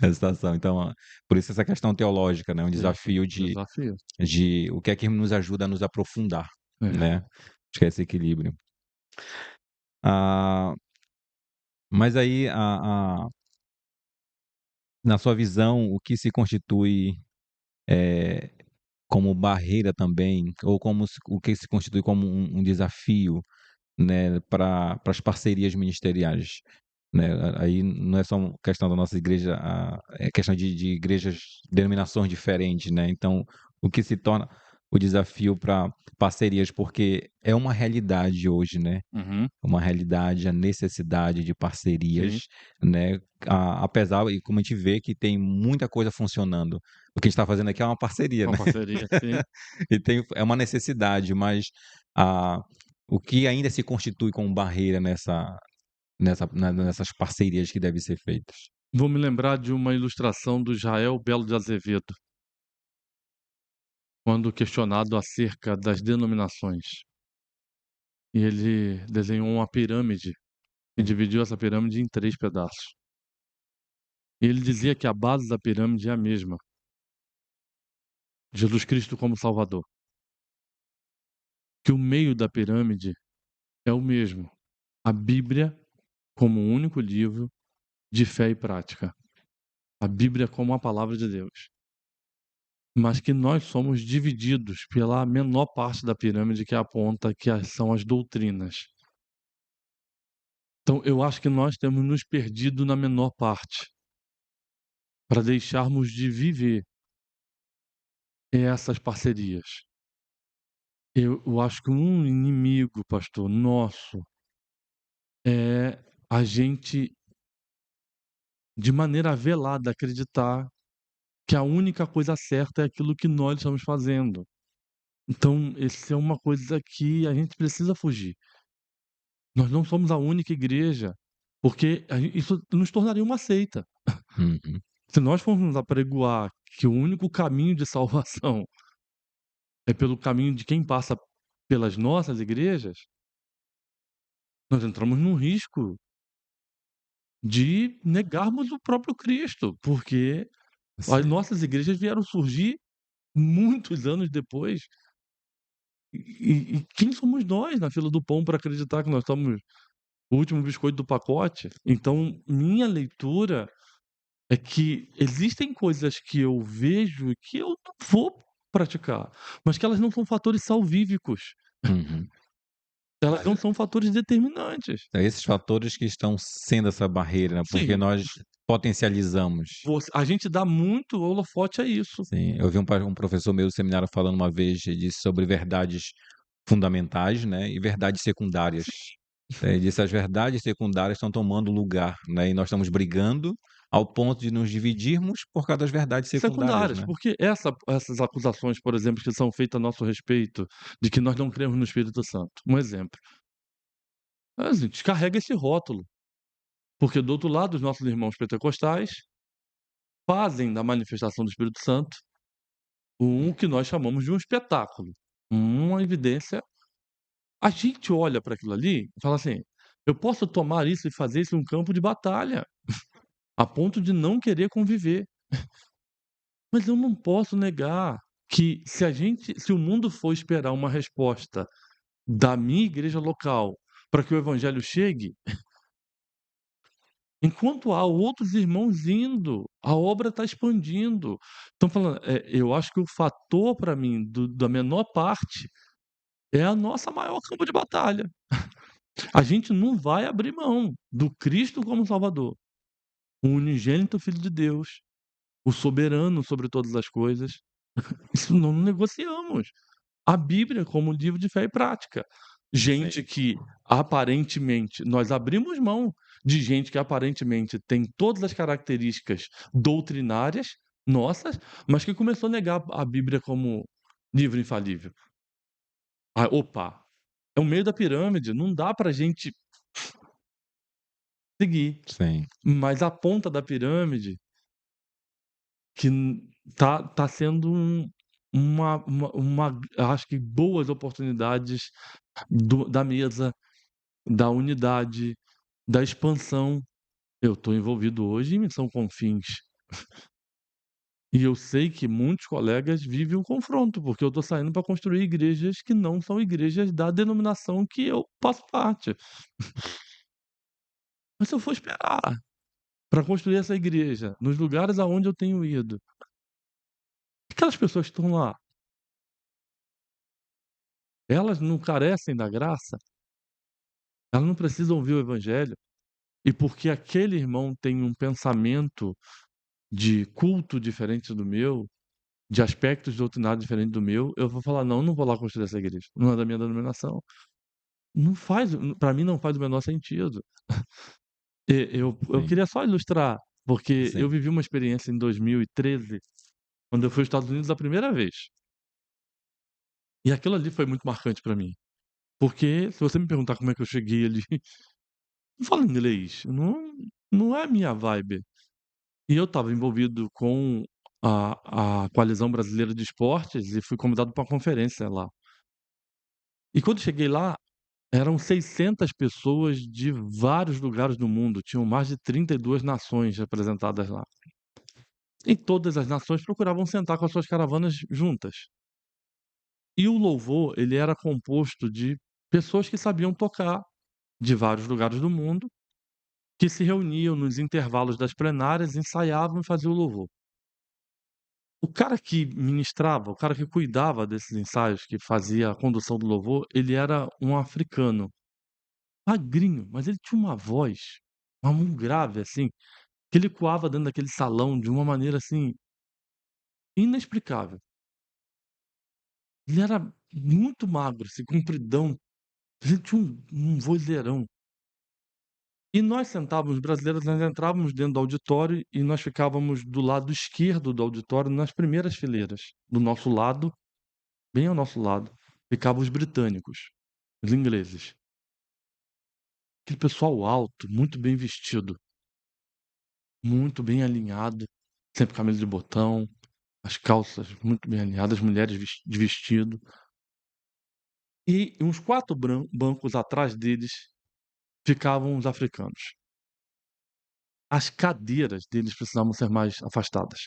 nessa situação". Então, por isso essa questão teológica, né, um É, desafio desafio. de o que é que nos ajuda a nos aprofundar, É. né, acho que é esse equilíbrio. Ah, mas aí na sua visão, o que se constitui, eh, como barreira também, ou o que se constitui como um desafio, né, para as parcerias ministeriais, né? Aí não é só uma questão da nossa igreja, é questão de igrejas, denominações diferentes, né? Então, o que se torna o desafio para parcerias, porque é uma realidade hoje, né, Uhum, uma realidade, a necessidade de parcerias, sim, né, apesar e como a gente vê que tem muita coisa funcionando. O que a gente está fazendo aqui é uma parceria, uma né, parceria, sim. e é uma necessidade, mas, ah, o que ainda se constitui como barreira nessas parcerias que devem ser feitas? Vou me lembrar de uma ilustração do Israel Belo de Azevedo, quando questionado acerca das denominações. E ele desenhou uma pirâmide e dividiu essa pirâmide em 3 pedaços. E ele dizia que a base da pirâmide é a mesma, Jesus Cristo como Salvador. Que o meio da pirâmide é o mesmo, a Bíblia como o único livro de fé e prática. A Bíblia como a palavra de Deus. Mas que nós somos divididos pela menor parte da pirâmide, que é a ponta, são as doutrinas. Então, eu acho que nós temos nos perdido na menor parte, para deixarmos de viver essas parcerias. Eu acho que um inimigo, pastor, nosso, é a gente, de maneira velada, acreditar que a única coisa certa é aquilo que nós estamos fazendo. Então, essa é uma coisa que a gente precisa fugir. Nós não somos a única igreja, porque isso nos tornaria uma seita. Uhum. Se nós formos apregoar que o único caminho de salvação é pelo caminho de quem passa pelas nossas igrejas, nós entramos num risco de negarmos o próprio Cristo, porque as Sim, nossas igrejas vieram surgir muitos anos depois. E quem somos nós na fila do pão para acreditar que nós somos o último biscoito do pacote? Então, minha leitura é que existem coisas que eu vejo e que eu não vou praticar, mas que elas não são fatores salvíficos, uhum. elas não são fatores determinantes. É esses fatores que estão sendo essa barreira, né, porque Sim, nós potencializamos. a gente dá muito holofote a isso. Sim, eu vi um professor meu do seminário falando uma vez, ele disse sobre verdades fundamentais, né, e verdades secundárias. Sim. Ele disse: "As verdades secundárias estão tomando lugar, né, e nós estamos brigando ao ponto de nos dividirmos por causa das verdades secundárias", Secundárias, né. porque essas acusações, por exemplo, que são feitas a nosso respeito, de que nós não cremos no Espírito Santo, um exemplo, a gente carrega esse rótulo, porque do outro lado os nossos irmãos pentecostais fazem da manifestação do Espírito Santo um que nós chamamos de um espetáculo, uma evidência. A gente olha para aquilo ali e fala assim: "Eu posso tomar isso e fazer isso um campo de batalha, a ponto de não querer conviver". Mas eu não posso negar que se o mundo for esperar uma resposta da minha igreja local para que o evangelho chegue, enquanto há outros irmãos indo, a obra está expandindo. Estão falando, eu acho que o fator para mim da menor parte é a nossa maior campo de batalha. A gente não vai abrir mão do Cristo como Salvador, o unigênito Filho de Deus, o soberano sobre todas as coisas. Isso não negociamos. A Bíblia como livro de fé e prática. Gente Sim. que aparentemente nós abrimos mão de gente que aparentemente tem todas as características doutrinárias nossas, mas que começou a negar a Bíblia como livro infalível. Ah, opa, é o meio da pirâmide, não dá pra gente seguir. Sim, Mas a ponta da pirâmide que tá sendo acho que boas oportunidades da mesa, da unidade, da expansão. Eu estou envolvido hoje em Missão Confins, e eu sei que muitos colegas vivem um confronto, porque eu estou saindo para construir igrejas que não são igrejas da denominação que eu faço parte. Mas se eu for esperar para construir essa igreja nos lugares aonde eu tenho ido, aquelas pessoas que estão lá, elas não carecem da graça? Elas não precisam ouvir o evangelho? E porque aquele irmão tem um pensamento de culto diferente do meu, de aspectos doutrinários diferentes do meu, eu vou falar: "Não, não vou lá construir essa igreja, não é da minha denominação". Não faz para mim não faz o menor sentido. Eu Sim, queria só ilustrar, porque eu sim, vivi uma experiência em 2013, quando eu fui aos Estados Unidos a primeira vez, e aquilo ali foi muito marcante para mim, porque se você me perguntar como é que eu cheguei ali, não falo inglês, não é a minha vibe. E eu estava envolvido com a Coalizão Brasileira de Esportes e fui convidado para uma conferência lá. E quando cheguei lá, eram 600 pessoas de vários lugares do mundo, tinham mais de 32 nações representadas lá. E todas as nações procuravam sentar com as suas caravanas juntas. E o louvor, ele era composto de pessoas que sabiam tocar de vários lugares do mundo, que se reuniam nos intervalos das plenárias, ensaiavam e faziam o louvor. O cara que ministrava, o cara que cuidava desses ensaios, que fazia a condução do louvor, ele era um africano, magrinho, mas ele tinha uma voz, um grave assim, que ele ecoava dentro daquele salão de uma maneira assim inexplicável. Ele era muito magro, assim, compridão, ele tinha um vozeirão. E nós sentávamos, brasileiros, nós entrávamos dentro do auditório e nós ficávamos do lado esquerdo do auditório, nas primeiras fileiras. Do nosso lado, bem ao nosso lado, ficavam os britânicos, os ingleses. Aquele pessoal alto, muito bem vestido, muito bem alinhado, sempre camisa de botão, as calças muito bem alinhadas, as mulheres de vestido. E uns 4 bancos atrás deles ficavam os africanos. As cadeiras deles precisavam ser mais afastadas.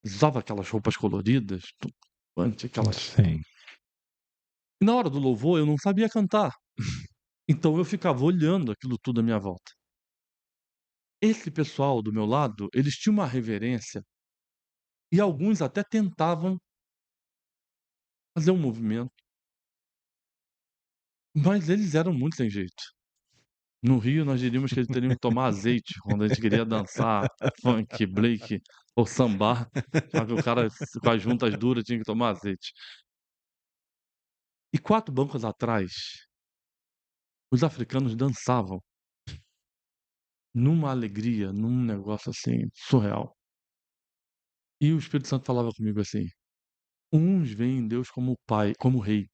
Usava aquelas roupas coloridas, turbante, aquelas. sim. E na hora do louvor eu não sabia cantar, então eu ficava olhando aquilo tudo à minha volta. Esse pessoal do meu lado, eles tinham uma reverência e alguns até tentavam fazer um movimento, mas eles eram muito sem jeito. No Rio, nós diríamos que eles teriam que tomar azeite quando a gente queria dançar funk, break ou samba, já que o cara com as juntas duras tinha que tomar azeite. E 4 bancos atrás, os africanos dançavam numa alegria, num negócio, assim, surreal. E o Espírito Santo falava comigo assim: "Uns veem Deus como pai, como rei,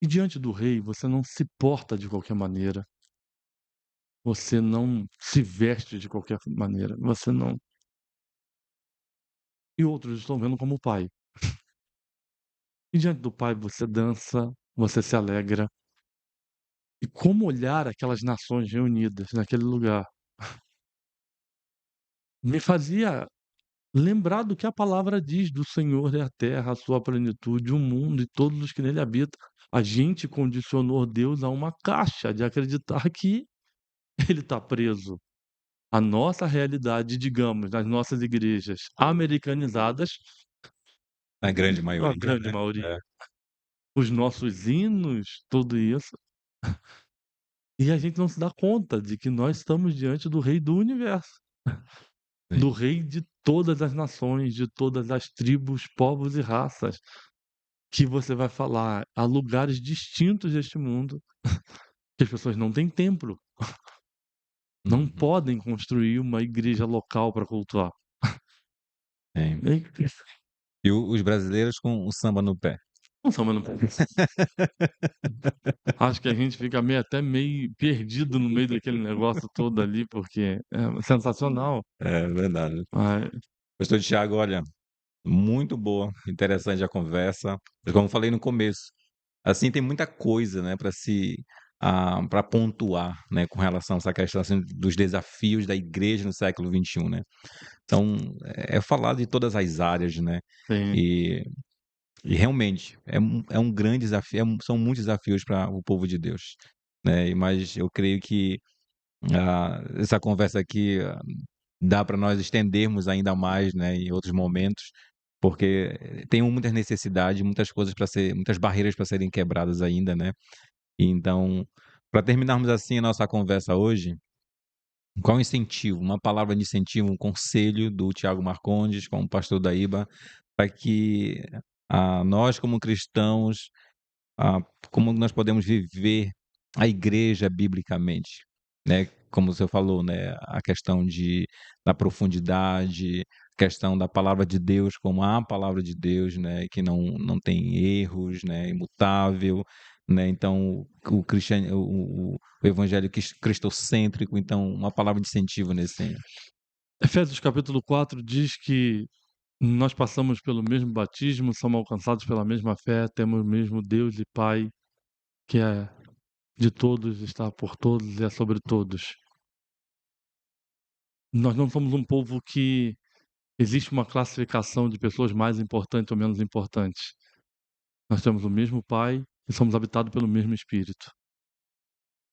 e diante do rei você não se porta de qualquer maneira, você não se veste de qualquer maneira, você não". E outros estão vendo como pai. E diante do pai você dança, você se alegra. E como olhar aquelas nações reunidas naquele lugar, me fazia lembrar do que a palavra diz: "Do Senhor é a terra, a sua plenitude, o mundo e todos os que nele habitam". A gente condicionou Deus a uma caixa de acreditar que ele está preso à nossa realidade, digamos, nas nossas igrejas americanizadas, A grande a maioria, grande né. maioria, É, os nossos hinos, tudo isso, e a gente não se dá conta de que nós estamos diante do rei do universo, do sim. rei de todas as nações, de todas as tribos, povos e raças, que você vai falar há lugares distintos deste mundo, que as pessoas não têm templo, não Uhum. podem construir uma igreja local para cultuar. Sim. E E os brasileiros com o samba no pé. não são, mas não acho que a gente fica meio até meio perdido no meio daquele negócio todo ali, porque é sensacional. É verdade. Mas Pastor Thiago, olha, muito boa, interessante a conversa. Como eu falei no começo, assim, tem muita coisa, né, para para pontuar, né, com relação a essa questão, assim, dos desafios da igreja no século XXI, né. Então, é falar de todas as áreas, né, tem e e realmente é um grande desafio, são muitos desafios para o povo de Deus, né, mas eu creio que, essa conversa aqui dá para nós estendermos ainda mais, né, em outros momentos, porque tem muitas necessidades, muitas barreiras para serem quebradas ainda, né. E então, para terminarmos assim a nossa conversa hoje, Qual incentivo? Uma palavra de incentivo, um conselho do Tiago Marcondes, como pastor da IBA, para que nós, como cristãos, ah, como nós podemos viver a igreja biblicamente, né? Como você falou, né? A questão da profundidade, a questão da palavra de Deus como a palavra de Deus, né? Que não tem erros, né? Imutável, né? Então, o evangelho cristocêntrico, então, uma palavra de incentivo nesse. Efésios capítulo 4 diz que nós passamos pelo mesmo batismo, somos alcançados pela mesma fé, temos o mesmo Deus e Pai, que é de todos, está por todos e é sobre todos. Nós não somos um povo que existe uma classificação de pessoas mais importantes ou menos importantes. Nós temos o mesmo Pai e somos habitados pelo mesmo Espírito.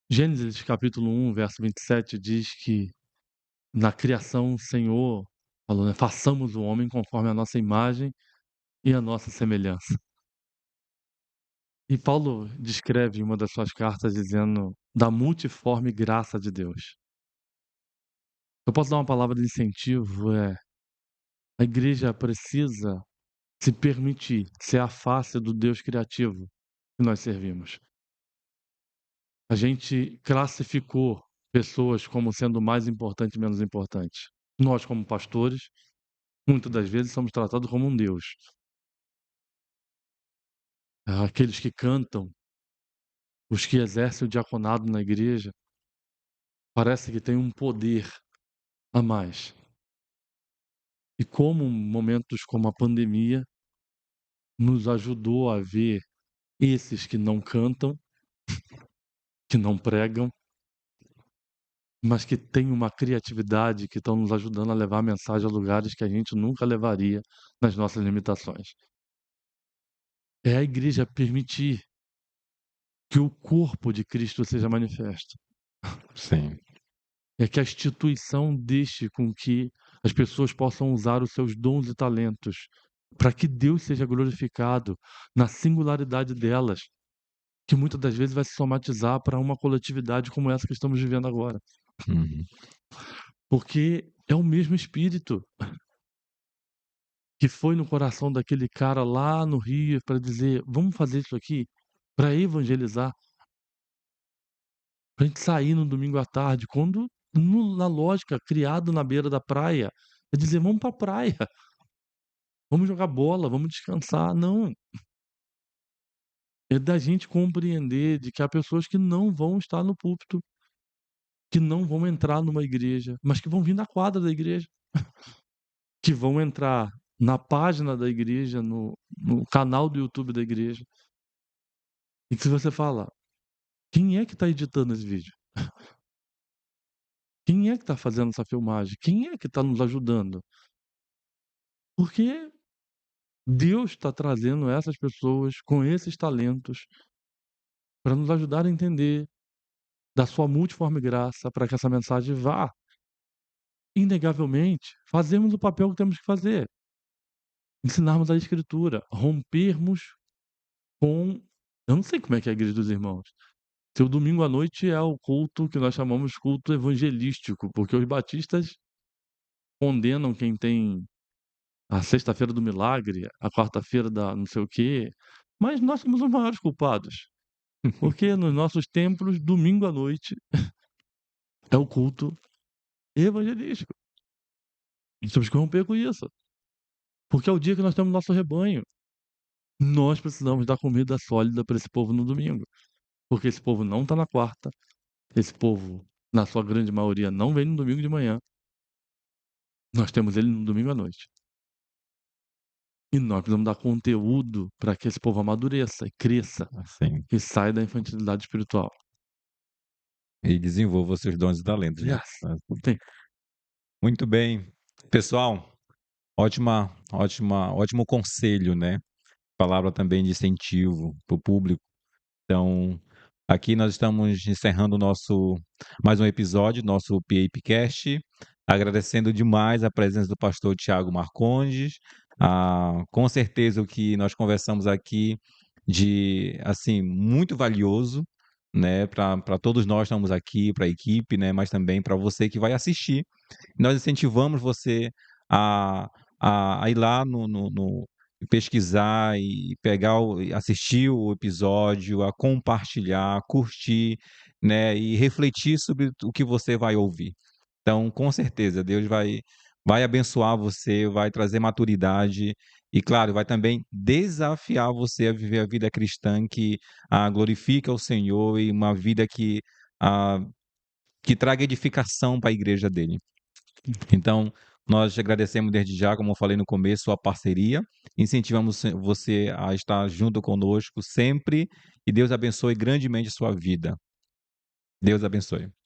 Gênesis capítulo 1, verso 27 diz que na criação o Senhor falou, né, façamos o homem conforme a nossa imagem e a nossa semelhança. E Paulo descreve em uma das suas cartas dizendo da multiforme graça de Deus. Eu posso dar uma palavra de incentivo, a igreja precisa se permitir ser a face do Deus criativo que nós servimos. A gente classificou pessoas como sendo mais importante e menos importante. Nós, como pastores, muitas das vezes somos tratados como um Deus. Aqueles que cantam, os que exercem o diaconado na igreja, parece que têm um poder a mais. E como momentos como a pandemia nos ajudou a ver esses que não cantam, que não pregam, mas que têm uma criatividade, que estão nos ajudando a levar a mensagem a lugares que a gente nunca levaria nas nossas limitações. É a igreja permitir que o corpo de Cristo seja manifesto. Sim. É que a instituição deixe com que as pessoas possam usar os seus dons e talentos para que Deus seja glorificado na singularidade delas, que muitas das vezes vai se somatizar para uma coletividade como essa que estamos vivendo agora. Uhum. Porque é o mesmo Espírito que foi no coração daquele cara lá no Rio para dizer: vamos fazer isso aqui para evangelizar, para a gente sair no domingo à tarde, quando na lógica, criado na beira da praia, é dizer: vamos para a praia, vamos jogar bola, vamos descansar. Não, é da gente compreender de que há pessoas que não vão estar no púlpito, que não vão entrar numa igreja, mas que vão vir na quadra da igreja, que vão entrar na página da igreja, no canal do YouTube da igreja. E que se você fala, quem é que está editando esse vídeo? Quem é que está fazendo essa filmagem? Quem é que está nos ajudando? Porque Deus está trazendo essas pessoas com esses talentos para nos ajudar a entender da sua multiforme graça, para que essa mensagem vá. Inegavelmente, fazermos o papel que temos que fazer. Ensinarmos a escritura, rompermos com, eu não sei como é que é a igreja dos irmãos. Seu domingo à noite é o culto que nós chamamos de culto evangelístico, porque os batistas condenam quem tem a sexta-feira do milagre, a quarta-feira da não sei o quê, mas nós somos os maiores culpados, porque nos nossos templos, domingo à noite é o culto evangelístico. E temos que romper com isso, porque é o dia que nós temos nosso rebanho. Nós precisamos dar comida sólida para esse povo no domingo, porque esse povo não está na quarta, esse povo, na sua grande maioria, não vem no domingo de manhã. Nós temos ele no domingo à noite. E nós precisamos dar conteúdo para que esse povo amadureça e cresça Assim. e saia da infantilidade espiritual. E desenvolva os seus dons e talentos, né? Yes. Sim. Muito bem. Pessoal, ótimo conselho, né? Palavra também de incentivo para o público. Então, aqui nós estamos encerrando mais um episódio, nosso PAPcast, agradecendo demais a presença do pastor Tiago Marcondes. Com certeza o que nós conversamos aqui de assim muito valioso, né, para todos nós estamos aqui, para a equipe, né, mas também para você que vai assistir. Nós incentivamos você a ir lá no pesquisar e pegar e assistir o episódio, a compartilhar, curtir, né, e refletir sobre o que você vai ouvir. Então, com certeza, Deus vai abençoar você, vai trazer maturidade e, claro, vai também desafiar você a viver a vida cristã que, glorifica o Senhor e uma vida ah, que traga edificação para a igreja dele. Então, nós te agradecemos desde já, como eu falei no começo, sua parceria. Incentivamos você a estar junto conosco sempre e Deus abençoe grandemente sua vida. Deus abençoe.